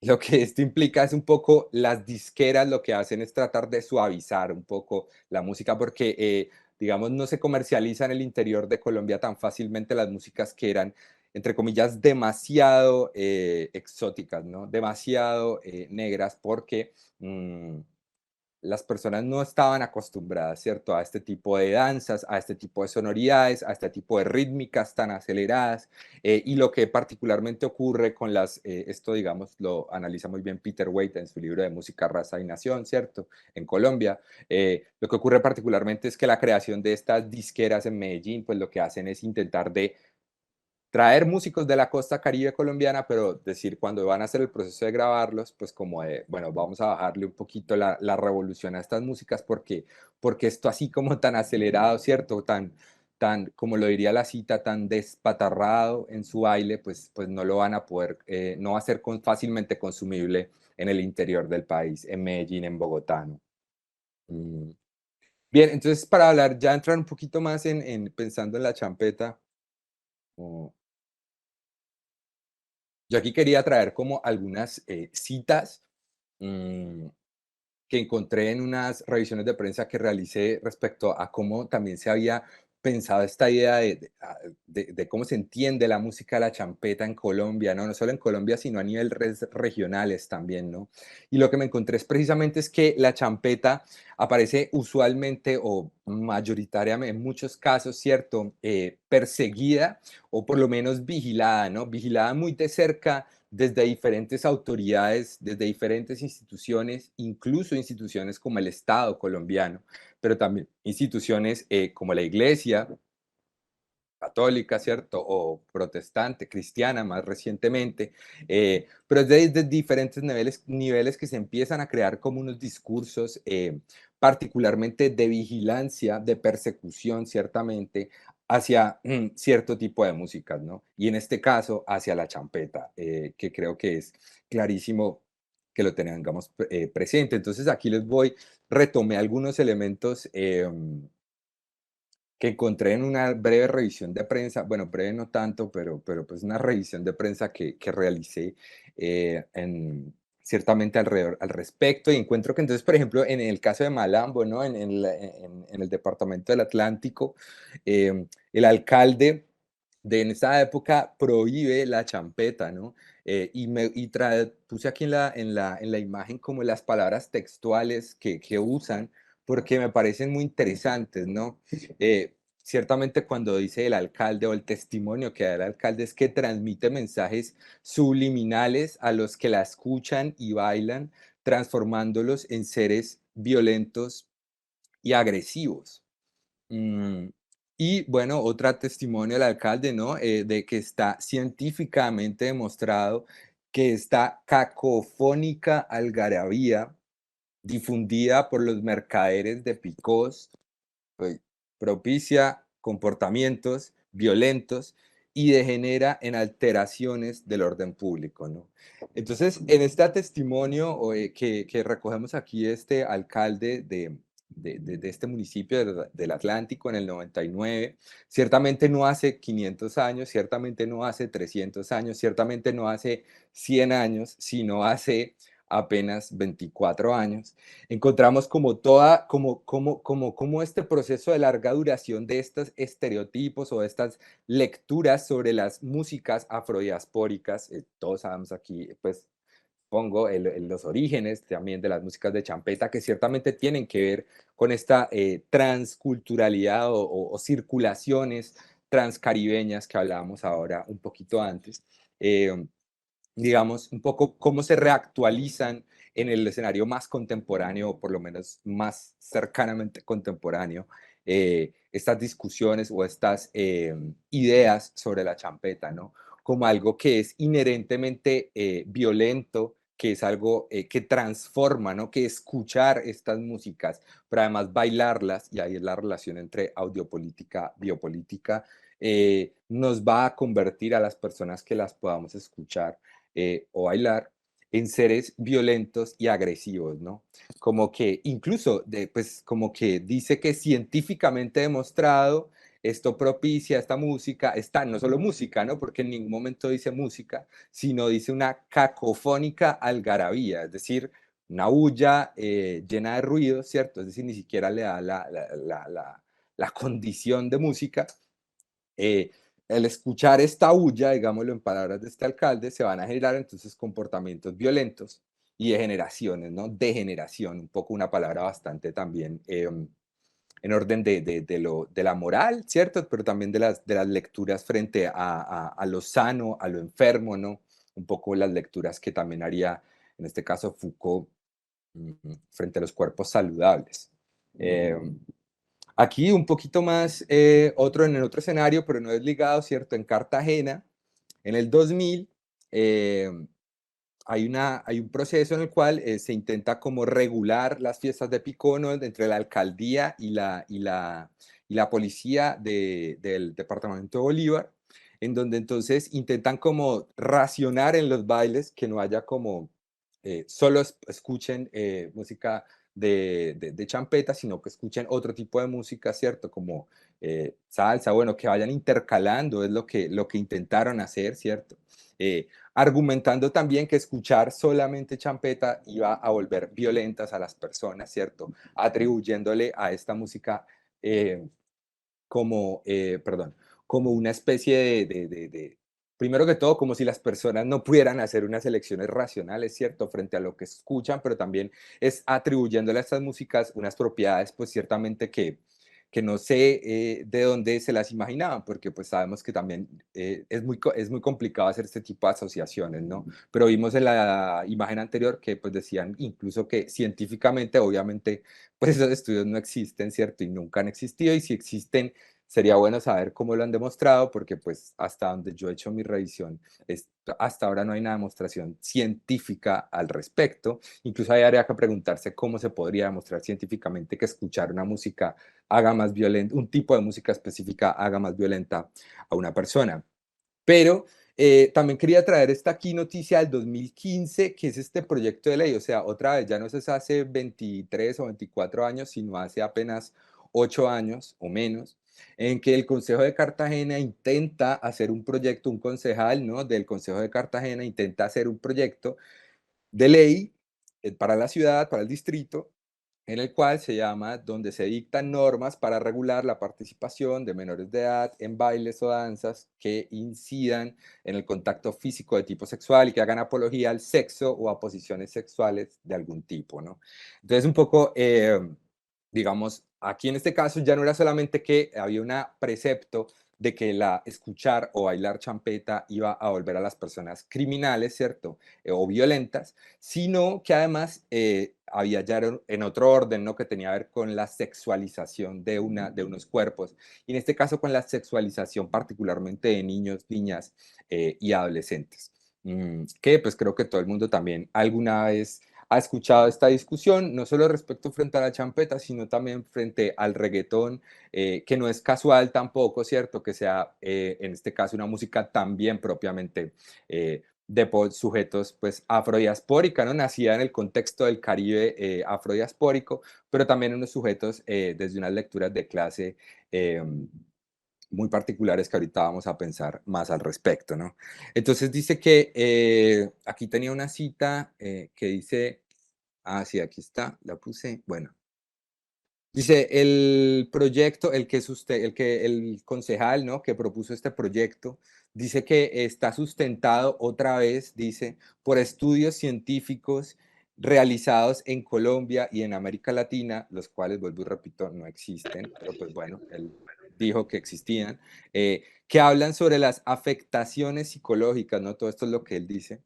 lo que esto implica es un poco las disqueras lo que hacen es tratar de suavizar un poco la música porque, digamos, no se comercializa en el interior de Colombia tan fácilmente las músicas que eran, entre comillas, demasiado exóticas, ¿no? Demasiado negras porque las personas no estaban acostumbradas, ¿cierto? A este tipo de danzas, a este tipo de sonoridades, a este tipo de rítmicas tan aceleradas. Y lo que particularmente ocurre con esto digamos, lo analiza muy bien Peter Waite en su libro de Música, Raza y Nación, ¿cierto? En Colombia. Lo que ocurre particularmente es que la creación de estas disqueras en Medellín, pues lo que hacen es intentar de traer músicos de la costa caribe colombiana, pero decir cuando van a hacer el proceso de grabarlos, pues como de, bueno, vamos a bajarle un poquito la revolución a estas músicas porque esto así como tan acelerado, ¿cierto? Tan, como lo diría la cita, tan despatarrado en su baile, pues no lo van a poder, no va a ser fácilmente consumible en el interior del país, en Medellín, en Bogotá, ¿no? Mm. Bien, entonces para hablar, ya entrar un poquito más pensando en la champeta, oh, yo aquí quería traer como algunas citas mm, que encontré en unas revisiones de prensa que realicé respecto a cómo también se había pensado esta idea de cómo se entiende la música de la champeta en Colombia, ¿no? No solo en Colombia, sino a nivel regionales también, ¿no? Y lo que me encontré es precisamente es que la champeta aparece usualmente o mayoritariamente, en muchos casos, ¿cierto? Perseguida o por lo menos vigilada, ¿no? Vigilada muy de cerca desde diferentes autoridades, desde diferentes instituciones, incluso instituciones como el Estado colombiano, pero también instituciones como la Iglesia católica, ¿cierto? O protestante, cristiana más recientemente, pero es desde diferentes niveles que se empiezan a crear como unos discursos particularmente de vigilancia, de persecución, ciertamente, hacia cierto tipo de músicas, ¿no? Y en este caso, hacia la champeta, que creo que es clarísimo que lo tengamos presente. Entonces aquí retomé algunos elementos que encontré en una breve revisión de prensa, bueno, breve no tanto, pero pues una revisión de prensa que realicé ciertamente al respecto y encuentro que entonces, por ejemplo, en el caso de Malambo, ¿no? En el departamento del Atlántico, el alcalde en esa época prohíbe la champeta, ¿no? Puse aquí en la imagen como las palabras textuales que usan, porque me parecen muy interesantes, ¿no? Ciertamente cuando dice el alcalde o el testimonio que da el alcalde es que transmite mensajes subliminales a los que la escuchan y bailan, transformándolos en seres violentos y agresivos. Mm, y bueno, otra testimonio del alcalde, ¿no? De que está científicamente demostrado que esta cacofónica algarabía difundida por los mercaderes de picós pues, propicia comportamientos violentos y degenera en alteraciones del orden público, ¿no? Entonces, en este testimonio que recogemos aquí, este alcalde de este municipio del Atlántico en el 99, ciertamente no hace 500 años, ciertamente no hace 300 años, ciertamente no hace 100 años, sino hace apenas 24 años encontramos como este proceso de larga duración de estos estereotipos o de estas lecturas sobre las músicas afrodiaspóricas, todos sabemos aquí, pues pongo los orígenes también de las músicas de champeta que ciertamente tienen que ver con esta transculturalidad o circulaciones transcaribeñas que hablábamos ahora un poquito antes. Eh, digamos, un poco cómo se reactualizan en el escenario más contemporáneo, o por lo menos más cercanamente contemporáneo, estas discusiones o estas ideas sobre la champeta, ¿no? Como algo que es inherentemente violento, que es algo que transforma, ¿no? Que escuchar estas músicas, pero además bailarlas, y ahí es la relación entre audiopolítica, biopolítica, nos va a convertir a las personas que las podamos escuchar o bailar en seres violentos y agresivos, ¿no? Como que incluso, pues como que dice que científicamente demostrado, esto propicia esta música, esta no solo música, ¿no? Porque en ningún momento dice música, sino dice una cacofónica algarabía, es decir, una bulla llena de ruido, ¿cierto? Es decir, ni siquiera le da la condición de música. Eh, el escuchar esta bulla, digámoslo en palabras de este alcalde, se van a generar entonces comportamientos violentos y degeneraciones, ¿no? Degeneración, un poco una palabra bastante también en orden de la moral, ¿cierto? Pero también de las lecturas frente a lo sano, a lo enfermo, ¿no? Un poco las lecturas que también haría, en este caso, Foucault, frente a los cuerpos saludables. Eh, Aquí un poquito más, en el otro escenario, pero no es ligado, ¿cierto? En Cartagena, en el 2000, eh, hay un proceso en el cual se intenta como regular las fiestas de Picono entre la alcaldía y la policía del departamento de Bolívar, en donde entonces intentan como racionar en los bailes, que no haya como solo escuchen música de champeta, sino que escuchen otro tipo de música, ¿cierto? Como salsa, bueno, que vayan intercalando, es lo que intentaron hacer, ¿cierto? Argumentando también que escuchar solamente champeta iba a volver violentas a las personas, ¿cierto? Atribuyéndole a esta música eh, perdón, como una especie primero que todo, como si las personas no pudieran hacer unas elecciones racionales, ¿cierto? Frente a lo que escuchan, pero también es atribuyéndole a estas músicas unas propiedades, pues ciertamente que no sé de dónde se las imaginaban, porque pues sabemos que también es muy complicado hacer este tipo de asociaciones, ¿no? Pero vimos en la imagen anterior que pues decían incluso que científicamente, obviamente, pues esos estudios no existen, ¿cierto? Y nunca han existido, y si existen, sería bueno saber cómo lo han demostrado, porque pues hasta donde yo he hecho mi revisión, hasta ahora no hay una demostración científica al respecto. Incluso ahí habría que preguntarse cómo se podría demostrar científicamente que escuchar una música haga más violenta, un tipo de música específica haga más violenta a una persona. Pero también quería traer esta aquí noticia del 2015, que es este proyecto de ley. O sea, otra vez, ya no es hace 23 o 24 años, sino hace apenas 8 años o menos, en que el Consejo de Cartagena intenta hacer un proyecto, un concejal, ¿no? Del Consejo de Cartagena intenta hacer un proyecto de ley para la ciudad, para el distrito, en el cual se llama donde se dictan normas para regular la participación de menores de edad en bailes o danzas que incidan en el contacto físico de tipo sexual y que hagan apología al sexo o a posiciones sexuales de algún tipo, ¿no? Entonces, un poco, digamos, aquí en este caso ya no era solamente que había un precepto de que escuchar o bailar champeta iba a volver a las personas criminales, ¿cierto? O violentas, sino que además había ya en otro orden, ¿no? Que tenía que ver con la sexualización de unos cuerpos, y en este caso con la sexualización particularmente de niños, niñas y adolescentes. Que pues creo que todo el mundo también alguna vez ha escuchado esta discusión, no solo respecto frente a la champeta, sino también frente al reggaetón, que no es casual tampoco, ¿cierto? Que sea en este caso una música también propiamente de sujetos pues afrodiaspórica, ¿no? Nacida en el contexto del Caribe afrodiaspórico, pero también unos sujetos desde unas lecturas de clase eh, muy particulares que ahorita vamos a pensar más al respecto, ¿no? Entonces dice que aquí tenía una cita que dice, sí, aquí está, la puse, bueno, dice, el proyecto, el concejal, ¿no? Que propuso este proyecto, dice que está sustentado otra vez, dice, por estudios científicos realizados en Colombia y en América Latina, los cuales, vuelvo y repito, no existen, pero pues bueno, él dijo que existían, que hablan sobre las afectaciones psicológicas, ¿no? Todo esto es lo que él dice,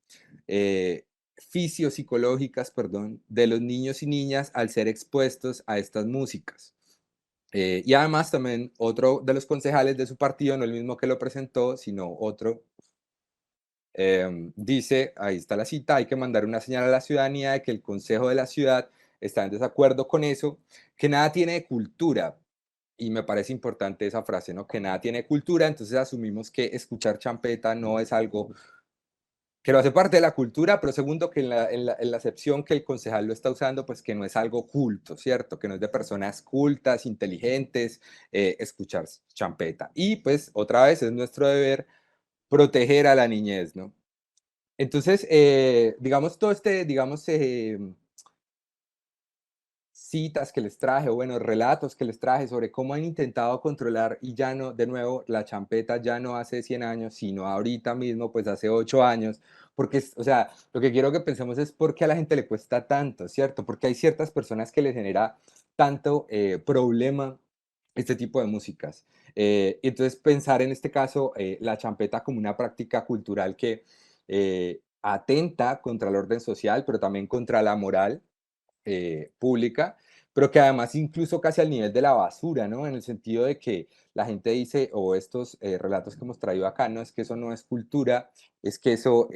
eh, fisiopsicológicas, perdón, de los niños y niñas al ser expuestos a estas músicas. Y además también otro de los concejales de su partido, no el mismo que lo presentó, sino otro Dice, ahí está la cita, hay que mandar una señal a la ciudadanía de que el Consejo de la Ciudad está en desacuerdo con eso, que nada tiene de cultura. Y me parece importante esa frase, ¿no? Que nada tiene cultura, entonces asumimos que escuchar champeta no es algo que lo hace parte de la cultura, pero segundo, que en la acepción que el concejal lo está usando, pues que no es algo culto, ¿cierto? Que no es de personas cultas, inteligentes, escuchar champeta. Y pues otra vez es nuestro deber proteger a la niñez, ¿no? Entonces, digamos, todo este, digamos, citas que les traje, o bueno, relatos que les traje sobre cómo han intentado controlar y ya no, de nuevo, la champeta ya no hace 100 años, sino ahorita mismo, pues hace 8 años, porque, o sea, lo que quiero que pensemos es por qué a la gente le cuesta tanto, ¿cierto? Porque hay ciertas personas que les genera tanto problema este tipo de músicas. Entonces, pensar en este caso la champeta como una práctica cultural que atenta contra el orden social, pero también contra la moral pública, pero que además incluso casi al nivel de la basura, ¿no? En el sentido de que la gente dice, o estos relatos que hemos traído acá, no es que eso no es cultura, es que eso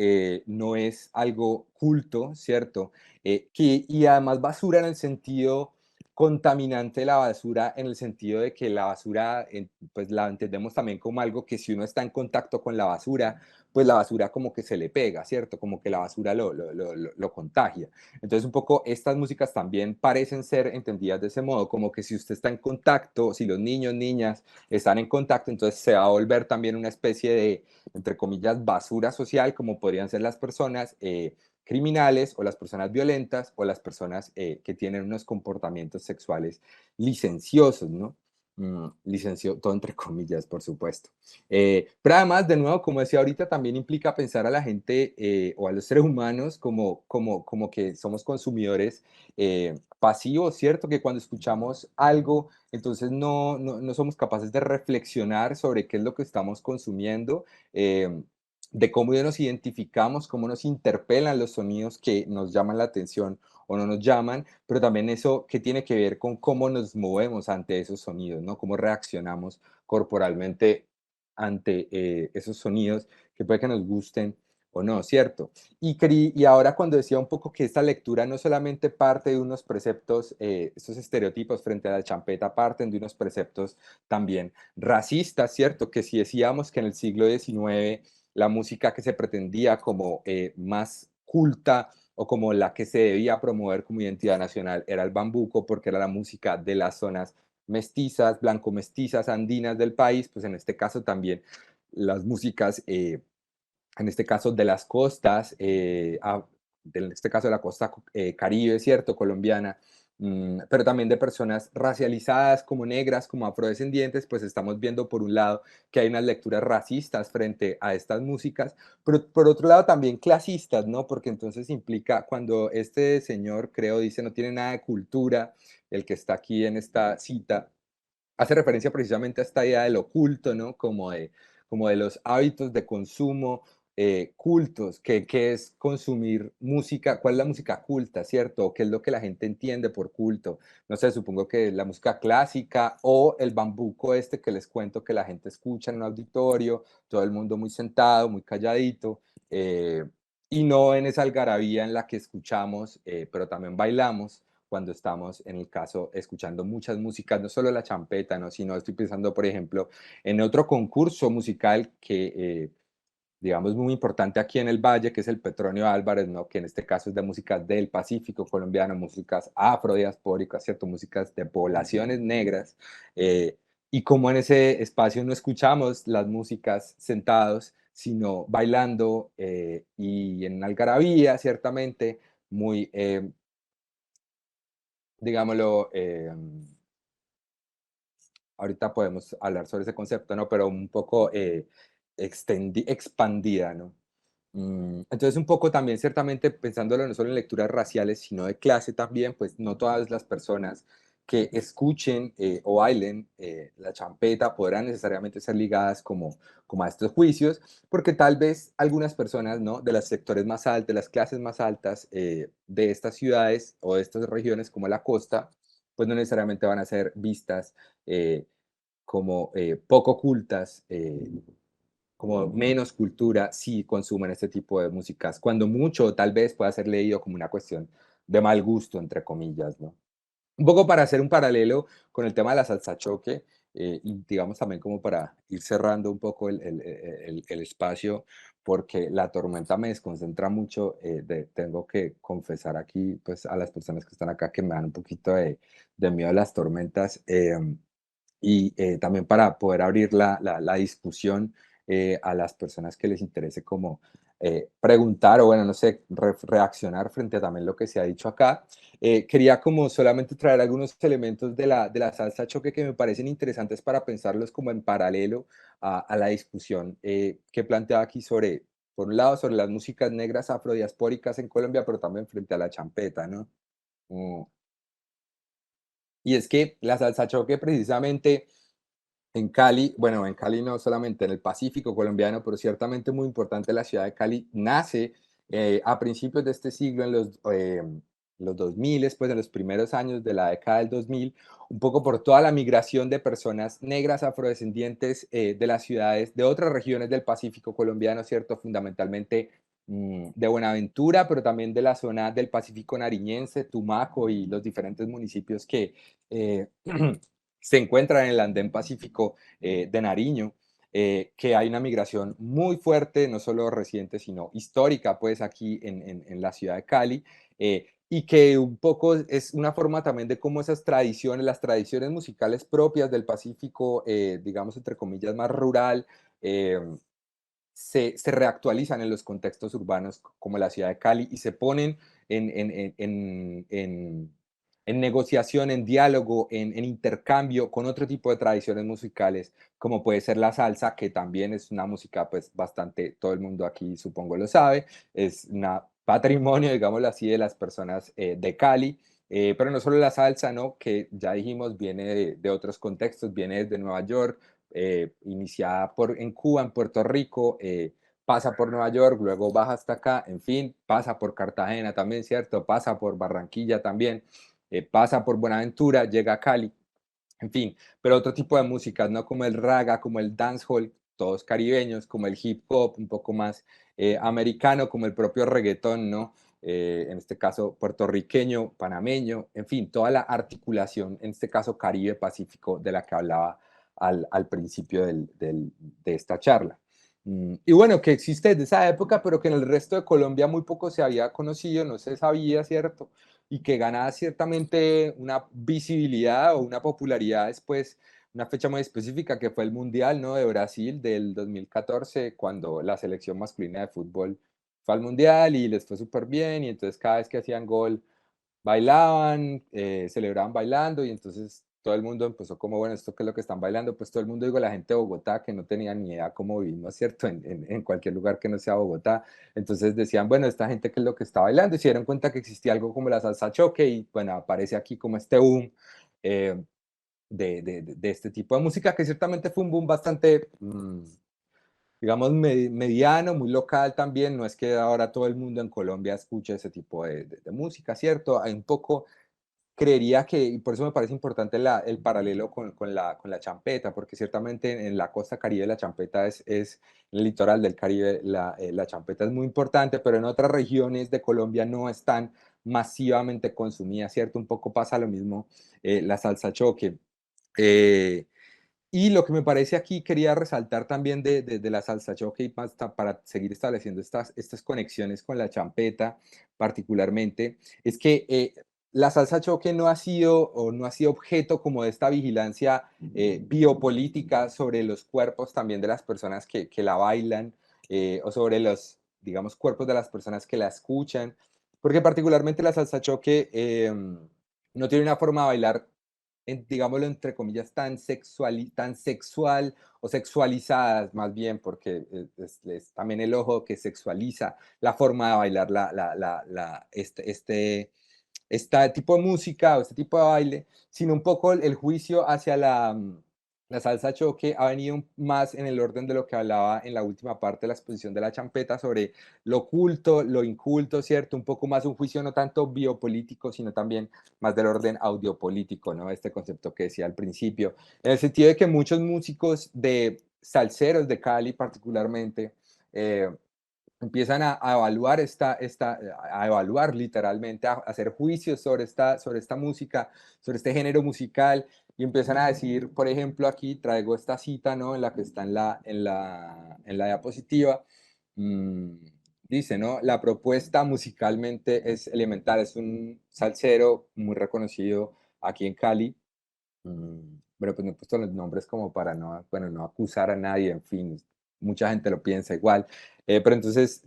no es algo culto, ¿cierto? Y además basura en el sentido contaminante de la basura, en el sentido de que la basura, pues la entendemos también como algo que si uno está en contacto con la basura, pues la basura como que se le pega, ¿cierto? Como que la basura lo contagia. Entonces, un poco estas músicas también parecen ser entendidas de ese modo, como que si usted está en contacto, si los niños, niñas están en contacto, entonces se va a volver también una especie de, entre comillas, basura social, como podrían ser las personas criminales o las personas violentas o las personas que tienen unos comportamientos sexuales licenciosos, ¿no? Todo entre comillas, por supuesto. Pero además, de nuevo, como decía ahorita, también implica pensar a la gente o a los seres humanos como que somos consumidores pasivos, ¿cierto? Que cuando escuchamos algo, entonces no somos capaces de reflexionar sobre qué es lo que estamos consumiendo, de cómo nos identificamos, cómo nos interpelan los sonidos que nos llaman la atención o no nos llaman, pero también eso que tiene que ver con cómo nos movemos ante esos sonidos, ¿no? Cómo reaccionamos corporalmente ante esos sonidos que puede que nos gusten o no, ¿cierto? Y ahora cuando decía un poco que esta lectura no solamente parte de unos preceptos, estos estereotipos frente a la champeta parten de unos preceptos también racistas, ¿cierto? Que si decíamos que en el siglo XIX la música que se pretendía como más culta o como la que se debía promover como identidad nacional era el bambuco, porque era la música de las zonas mestizas, blanco-mestizas, andinas del país, pues en este caso también las músicas, en este caso de las costas, en este caso de la costa caribe, ¿cierto? Colombiana, pero también de personas racializadas como negras, como afrodescendientes, pues estamos viendo por un lado que hay unas lecturas racistas frente a estas músicas, pero por otro lado también clasistas, ¿no? Porque entonces implica cuando este señor, creo, dice no tiene nada de cultura, el que está aquí en esta cita, hace referencia precisamente a esta idea del oculto, ¿no? Como de los hábitos de consumo cultos, que es consumir música, ¿cuál es la música culta, cierto? ¿Qué es lo que la gente entiende por culto? No sé, supongo que la música clásica o el bambuco este que les cuento que la gente escucha en un auditorio, todo el mundo muy sentado, muy calladito, y no en esa algarabía en la que escuchamos, pero también bailamos cuando estamos, en el caso, escuchando muchas músicas, no solo la champeta, ¿no? Sino estoy pensando, por ejemplo, en otro concurso musical que, digamos, muy importante aquí en el Valle, que es el Petronio Álvarez, ¿no? Que en este caso es de música del Pacífico colombiano, músicas afrodiaspóricas, ¿cierto? Músicas de poblaciones negras. Y como en ese espacio no escuchamos las músicas sentados, sino bailando y en algarabía, ciertamente, muy digámoslo, ahorita podemos hablar sobre ese concepto, ¿no? Pero un poco expandida, ¿no? Entonces, un poco también, ciertamente, pensándolo no solo en lecturas raciales, sino de clase también, pues no todas las personas que escuchen o bailen la champeta podrán necesariamente ser ligadas como a estos juicios, porque tal vez algunas personas, ¿no? De los sectores más altos, de las clases más altas de estas ciudades o de estas regiones como la costa, pues no necesariamente van a ser vistas como poco cultas, como menos cultura sí consumen este tipo de músicas, cuando mucho tal vez pueda ser leído como una cuestión de mal gusto, entre comillas, ¿no? Un poco para hacer un paralelo con el tema de la salsa choque, y digamos también como para ir cerrando un poco el espacio, porque la tormenta me desconcentra mucho, tengo que confesar aquí pues a las personas que están acá que me dan un poquito de miedo las tormentas. Y también para poder abrir la discusión a las personas que les interese como preguntar o bueno, no sé, reaccionar frente a también lo que se ha dicho acá. Quería como solamente traer algunos elementos de la salsa choque que me parecen interesantes para pensarlos como en paralelo a la discusión que planteaba aquí sobre, por un lado, sobre las músicas negras afrodiaspóricas en Colombia, pero también frente a la champeta, ¿no? Mm, Y es que la salsa choque precisamente en Cali, bueno, en Cali no solamente, en el Pacífico colombiano, pero ciertamente muy importante la ciudad de Cali, nace a principios de este siglo, en los 2000, pues en los primeros años de la década del 2000, un poco por toda la migración de personas negras afrodescendientes de las ciudades de otras regiones del Pacífico colombiano, ¿cierto? Fundamentalmente de Buenaventura, pero también de la zona del Pacífico nariñense, Tumaco y los diferentes municipios que eh, se encuentran en el andén pacífico de Nariño, que hay una migración muy fuerte, no solo reciente, sino histórica, pues aquí en la ciudad de Cali, y que un poco es una forma también de cómo esas tradiciones, las tradiciones musicales propias del Pacífico, digamos, entre comillas, más rural, eh, se reactualizan en los contextos urbanos como la ciudad de Cali y se ponen en, en, en, en, en en negociación, en diálogo, en intercambio con otro tipo de tradiciones musicales, como puede ser la salsa, que también es una música pues bastante, todo el mundo aquí supongo lo sabe, es un patrimonio, digámoslo así, de las personas de Cali, pero no solo la salsa, ¿no? Que ya dijimos viene de otros contextos, viene desde Nueva York, iniciada en Cuba, en Puerto Rico, pasa por Nueva York, luego baja hasta acá, en fin, pasa por Cartagena también, ¿cierto? Pasa por Barranquilla también, pasa por Buenaventura, llega a Cali, en fin, pero otro tipo de músicas, ¿no? Como el raga, como el dancehall, todos caribeños, como el hip hop, un poco más americano, como el propio reggaetón, ¿no? En este caso puertorriqueño, panameño, en fin, toda la articulación, en este caso Caribe-Pacífico, de la que hablaba al principio de esta charla. Y bueno, que existe desde esa época, pero que en el resto de Colombia muy poco se había conocido, no se sabía, ¿cierto? Y que gana ciertamente una visibilidad o una popularidad después, una fecha muy específica que fue el Mundial, ¿no? De Brasil del 2014, cuando la selección masculina de fútbol fue al Mundial y les fue súper bien y entonces cada vez que hacían gol bailaban, celebraban bailando y entonces todo el mundo empezó como, bueno, ¿esto qué es lo que están bailando? Pues todo el mundo, digo, la gente de Bogotá que no tenía ni idea cómo vivimos, ¿cierto? En cualquier lugar que no sea Bogotá. Entonces decían, bueno, esta gente qué es lo que está bailando y se dieron cuenta que existía algo como la salsa choque y bueno, aparece aquí como este boom eh, de este tipo de música que ciertamente fue un boom bastante digamos, mediano, muy local también. No es que ahora todo el mundo en Colombia escuche ese tipo de música, ¿cierto? Hay un poco, creería que, y por eso me parece importante el paralelo con la champeta, porque ciertamente en la costa Caribe la champeta es el litoral del Caribe, la champeta es muy importante, pero en otras regiones de Colombia no es tan masivamente consumida, ¿cierto? Un poco pasa lo mismo la salsa choque. Eh, y lo que me parece aquí, quería resaltar también de la salsa choque y para seguir estableciendo estas conexiones con la champeta particularmente, es que la salsa choque no ha sido o no ha sido objeto como de esta vigilancia biopolítica sobre los cuerpos también de las personas que la bailan o sobre los, digamos, cuerpos de las personas que la escuchan, porque particularmente la salsa choque no tiene una forma de bailar digámoslo entre comillas, tan sexual o sexualizadas más bien, porque es también el ojo que sexualiza la forma de bailar este tipo de música o este tipo de baile, sino un poco el juicio hacia la salsa choque ha venido más en el orden de lo que hablaba en la última parte de la exposición de la champeta sobre lo culto, lo inculto, ¿cierto? Un poco más un juicio no tanto biopolítico, sino también más del orden audiopolítico, ¿no? Este concepto que decía al principio, en el sentido de que muchos músicos de salseros de Cali particularmente, eh, empiezan a evaluar a evaluar literalmente, a hacer juicios sobre esta música, sobre este género musical, y empiezan a decir, por ejemplo, aquí traigo esta cita, ¿no? En la que está en la diapositiva. mm, Dice, ¿no? La propuesta musicalmente es elemental, es un salsero muy reconocido aquí en Cali. Pero pues no he puesto los nombres como para no, bueno, no acusar a nadie, en fin, mucha gente lo piensa igual. Pero entonces,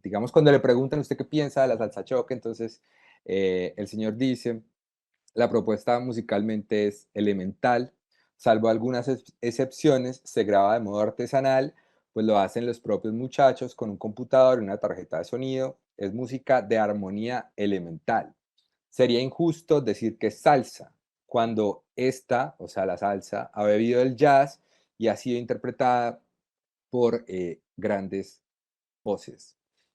digamos, cuando le preguntan a usted qué piensa de la salsa choque, entonces el señor dice, la propuesta musicalmente es elemental, salvo algunas excepciones, se graba de modo artesanal, pues lo hacen los propios muchachos con un computador y una tarjeta de sonido, es música de armonía elemental. Sería injusto decir que es salsa, cuando esta, o sea, la salsa, ha bebido el jazz y ha sido interpretada por grandes voces.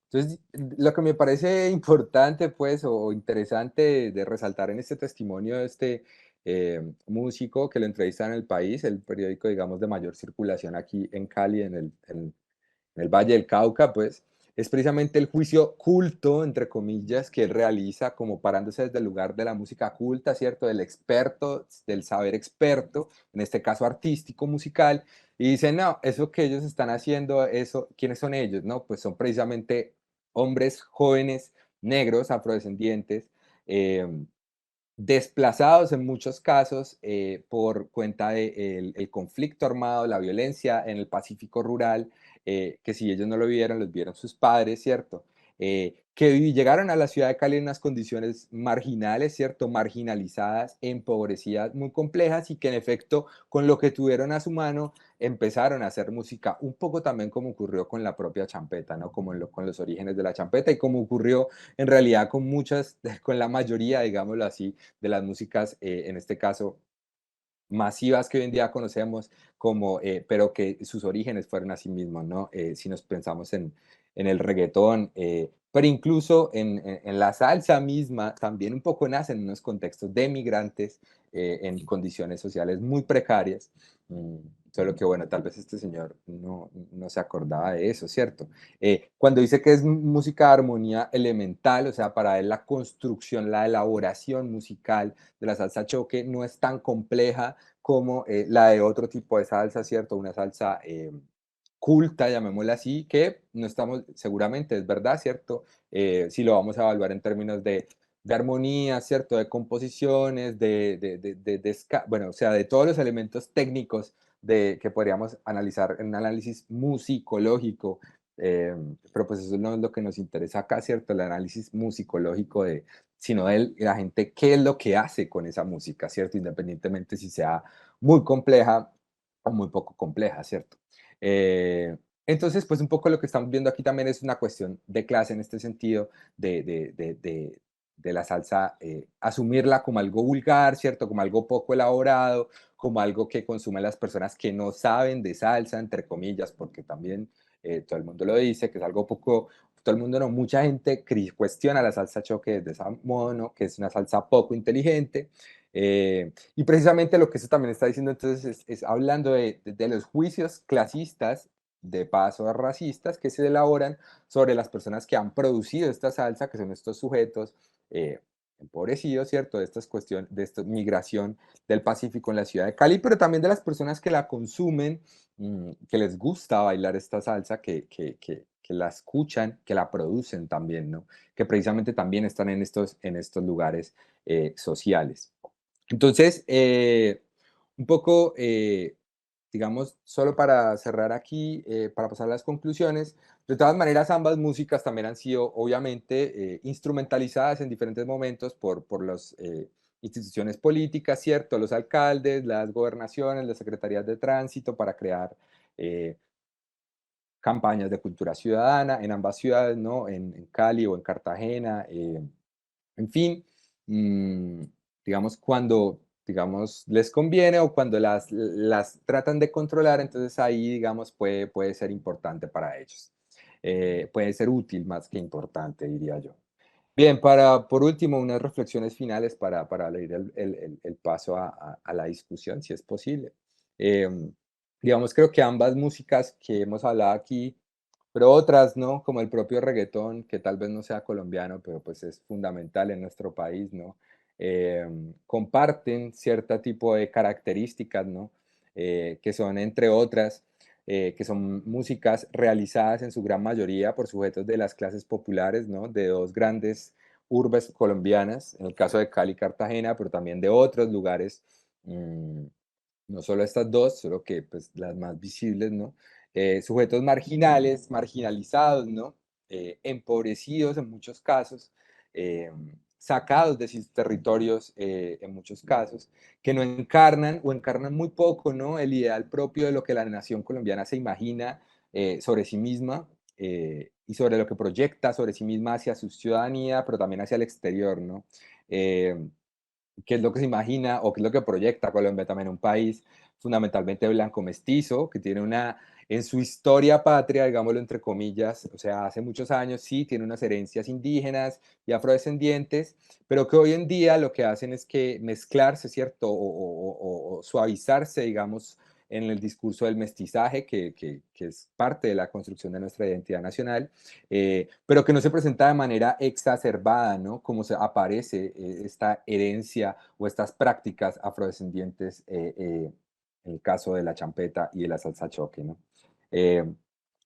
Entonces, lo que me parece importante, pues, o interesante de resaltar en este testimonio de este músico que lo entrevista en El País, el periódico, digamos, de mayor circulación aquí en Cali, en el Valle del Cauca, pues, es precisamente el juicio culto, entre comillas, que él realiza como parándose desde el lugar de la música culta, ¿cierto? Del experto, del saber experto, en este caso artístico, musical, y dice, no, eso que ellos están haciendo, eso, ¿quiénes son ellos? No, pues son precisamente hombres jóvenes, negros, afrodescendientes, eh, desplazados en muchos casos por cuenta del el conflicto armado, la violencia en el Pacífico rural, que si ellos no lo vieron, los vieron sus padres, ¿cierto? Llegaron a la ciudad de Cali en unas condiciones marginales, ¿cierto? Marginalizadas, empobrecidas, muy complejas y que en efecto, con lo que tuvieron a su mano, empezaron a hacer música, un poco también como ocurrió con la propia champeta, ¿no? Como con los orígenes de la champeta y como ocurrió en realidad con muchas, con la mayoría, digámoslo así, de las músicas, en este caso, masivas que hoy en día conocemos, como, pero que sus orígenes fueron así mismos, ¿no? Si nos pensamos en el reggaetón, pero incluso en la salsa misma, también un poco nace en unos contextos de migrantes en condiciones sociales muy precarias. Mm, Solo que, bueno, tal vez este señor no se acordaba de eso, ¿cierto? Cuando dice que es música de armonía elemental, o sea, para él la construcción, la elaboración musical de la salsa choque no es tan compleja como la de otro tipo de salsa, ¿cierto? Una salsa culta, llamémosla así, que no estamos, seguramente es verdad, ¿cierto? Si lo vamos a evaluar en términos de armonía, ¿cierto? De composiciones, bueno, o sea, de todos los elementos técnicos que podríamos analizar en un análisis musicológico, pero pues eso no es lo que nos interesa acá, ¿cierto? El análisis musicológico sino de la gente, qué es lo que hace con esa música, ¿cierto? Independientemente si sea muy compleja o muy poco compleja, ¿cierto? Entonces, pues un poco lo que estamos viendo aquí también es una cuestión de clase en este sentido, de la salsa, asumirla como algo vulgar, ¿cierto? Como algo poco elaborado, como algo que consumen las personas que no saben de salsa, entre comillas, porque también todo el mundo lo dice, que es algo poco, todo el mundo no, mucha gente cuestiona la salsa choque de ese modo, ¿no? Que es una salsa poco inteligente. Y precisamente lo que eso también está diciendo entonces es hablando de los juicios clasistas, de paso racistas, que se elaboran sobre las personas que han producido esta salsa, que son estos sujetos eh, empobrecidos, ¿cierto? De estas cuestiones, de esta migración del Pacífico en la ciudad de Cali, pero también de las personas que la consumen, que les gusta bailar esta salsa, que la escuchan, que la producen también, ¿no? Que precisamente también están en estos lugares sociales. Entonces, un poco, digamos, solo para cerrar aquí, para pasar a las conclusiones, de todas maneras, ambas músicas también han sido, obviamente, instrumentalizadas en diferentes momentos por las instituciones políticas, ¿cierto? Los alcaldes, las gobernaciones, las secretarías de tránsito para crear eh, campañas de cultura ciudadana en ambas ciudades, ¿no? En Cali o en Cartagena, en fin, mm, digamos, cuando digamos, les conviene o cuando las tratan de controlar, entonces ahí, digamos, puede ser importante para ellos. Puede ser útil más que importante, diría yo. Bien, por último, unas reflexiones finales para leer el paso a la discusión, si es posible. Em, digamos, creo que ambas músicas que hemos hablado aquí, pero otras, ¿no? Como el propio reggaetón, que tal vez no sea colombiano, pero pues es fundamental en nuestro país, ¿no? Comparten cierto tipo de características, ¿no? Que son, entre otras, que son músicas realizadas en su gran mayoría por sujetos de las clases populares, ¿no? De dos grandes urbes colombianas, en el caso de Cali y Cartagena, pero también de otros lugares. mm, no solo estas dos, solo que pues las más visibles, ¿no? Sujetos marginales, marginalizados, ¿no? Empobrecidos en muchos casos, eh, sacados de sus territorios en muchos casos, que no encarnan o encarnan muy poco, ¿no? El ideal propio de lo que la nación colombiana se imagina sobre sí misma y sobre lo que proyecta sobre sí misma hacia su ciudadanía, pero también hacia el exterior, ¿no? Eh, qué es lo que se imagina o qué es lo que proyecta Colombia también, un país fundamentalmente blanco mestizo, que tiene una, en su historia patria, digámoslo entre comillas, o sea, hace muchos años sí, tiene unas herencias indígenas y afrodescendientes, pero que hoy en día lo que hacen es que mezclarse, ¿cierto? O suavizarse, digamos, en el discurso del mestizaje, que es parte de la construcción de nuestra identidad nacional, pero que no se presenta de manera exacerbada, ¿no? Como se aparece esta herencia o estas prácticas afrodescendientes en el caso de la champeta y de la salsa choque, ¿no? Eh,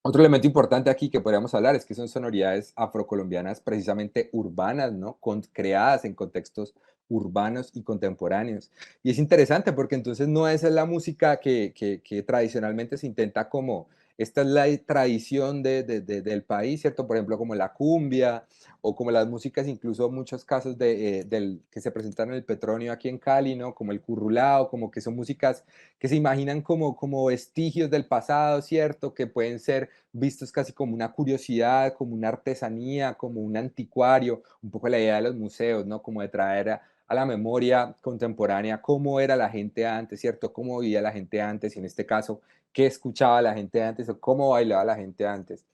otro elemento importante aquí que podríamos hablar es que son sonoridades afrocolombianas precisamente urbanas, ¿no? Creadas en contextos urbanos y contemporáneos. Y es interesante porque entonces no es la música que tradicionalmente se intenta como esta es la tradición del país, ¿cierto? Por ejemplo, como la cumbia o como las músicas, incluso muchos casos que se presentan en el Petronio aquí en Cali, ¿no? Como el currulao, como que son músicas que se imaginan como vestigios del pasado, ¿cierto? Que pueden ser vistos casi como una curiosidad, como una artesanía, como un anticuario, un poco la idea de los museos, ¿no? Como de traer a la memoria contemporánea cómo era la gente antes, ¿cierto? Cómo vivía la gente antes, y en este caso qué escuchaba la gente antes o cómo bailaba la gente antes.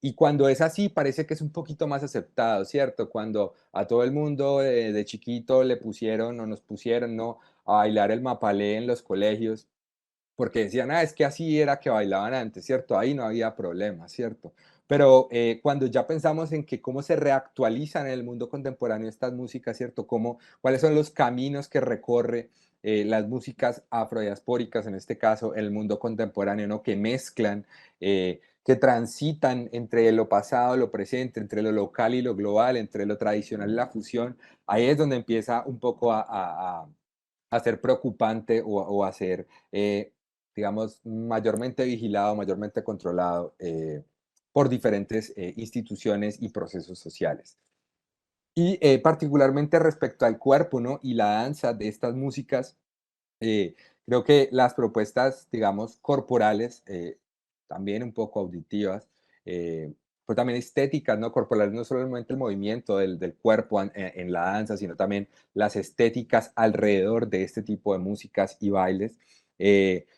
Y cuando es así, parece que es un poquito más aceptado, ¿cierto? Cuando a todo el mundo de chiquito le pusieron o nos pusieron, ¿no? A bailar el mapalé en los colegios, porque decían, es que así era que bailaban antes, ¿cierto? Ahí no había problema, ¿cierto? Pero cuando ya pensamos en que cómo se reactualizan en el mundo contemporáneo estas músicas, ¿cierto? Cuáles son los caminos que recorre las músicas afrodiaspóricas, en este caso, en el mundo contemporáneo, ¿no? Que mezclan, que transitan entre lo pasado, lo presente, entre lo local y lo global, entre lo tradicional y la fusión. Ahí es donde empieza un poco a ser preocupante o a ser digamos, mayormente vigilado, mayormente controlado por diferentes instituciones y procesos sociales. Y particularmente respecto al cuerpo, ¿no? Y la danza de estas músicas, eh, creo que las propuestas, digamos, corporales, también un poco auditivas, pero también estéticas, ¿no? Corporales, no solamente el movimiento del cuerpo en la danza, sino también las estéticas alrededor de este tipo de músicas y bailes.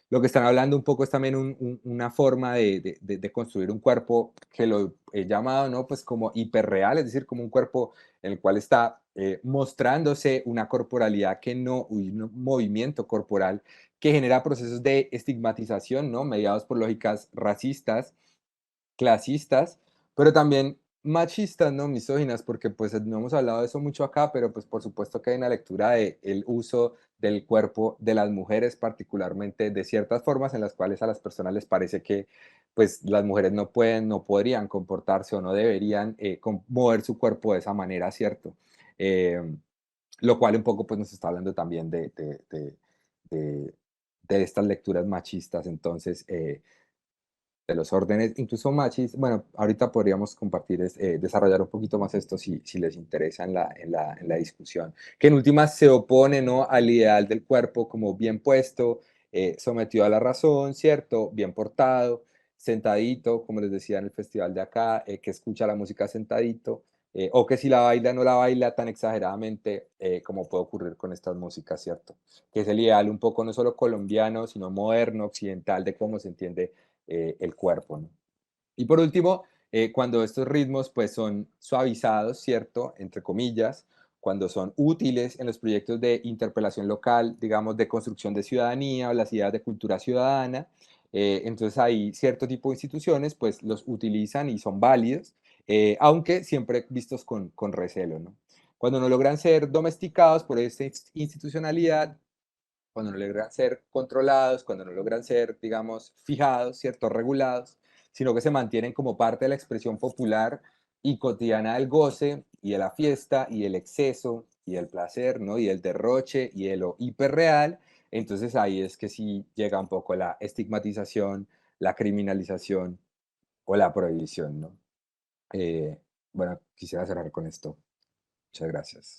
Lo que están hablando un poco es también una forma de construir un cuerpo que lo he llamado, ¿no? Pues como hiperreal, es decir, como un cuerpo en el cual está mostrándose una corporalidad que no, un movimiento corporal que genera procesos de estigmatización, ¿no? Mediados por lógicas racistas, clasistas, pero también machistas, ¿no? Misóginas, porque pues no hemos hablado de eso mucho acá, pero pues por supuesto que hay una lectura de el uso del cuerpo de las mujeres, particularmente de ciertas formas en las cuales a las personas les parece que pues las mujeres no pueden, no podrían comportarse o no deberían mover su cuerpo de esa manera, ¿cierto? Eh, lo cual un poco pues nos está hablando también de, de estas lecturas machistas, entonces, de los órdenes, incluso machis. Bueno, ahorita podríamos compartir, desarrollar un poquito más esto si les interesa en la discusión, que en últimas se opone, ¿no? Al ideal del cuerpo como bien puesto, sometido a la razón, ¿cierto? Bien portado, sentadito, como les decía en el festival de acá, que escucha la música sentadito, o que si la baila no la baila tan exageradamente como puede ocurrir con estas músicas, ¿cierto? Que es el ideal un poco no solo colombiano, sino moderno, occidental, de cómo se entiende el cuerpo, ¿no? Y por último, cuando estos ritmos pues son suavizados, ¿cierto? Entre comillas, cuando son útiles en los proyectos de interpelación local, digamos, de construcción de ciudadanía o las ideas de cultura ciudadana. Entonces hay cierto tipo de instituciones, pues los utilizan y son válidos, aunque siempre vistos con recelo, ¿no? Cuando no logran ser domesticados por esta institucionalidad, cuando no logran ser controlados, cuando no logran ser, digamos, fijados, ¿cierto? Regulados, sino que se mantienen como parte de la expresión popular y cotidiana del goce y de la fiesta y del exceso y del placer, ¿no? Y del derroche y de lo hiperreal. Entonces ahí es que sí llega un poco la estigmatización, la criminalización o la prohibición, ¿no? Eh, bueno, quisiera cerrar con esto. Muchas gracias.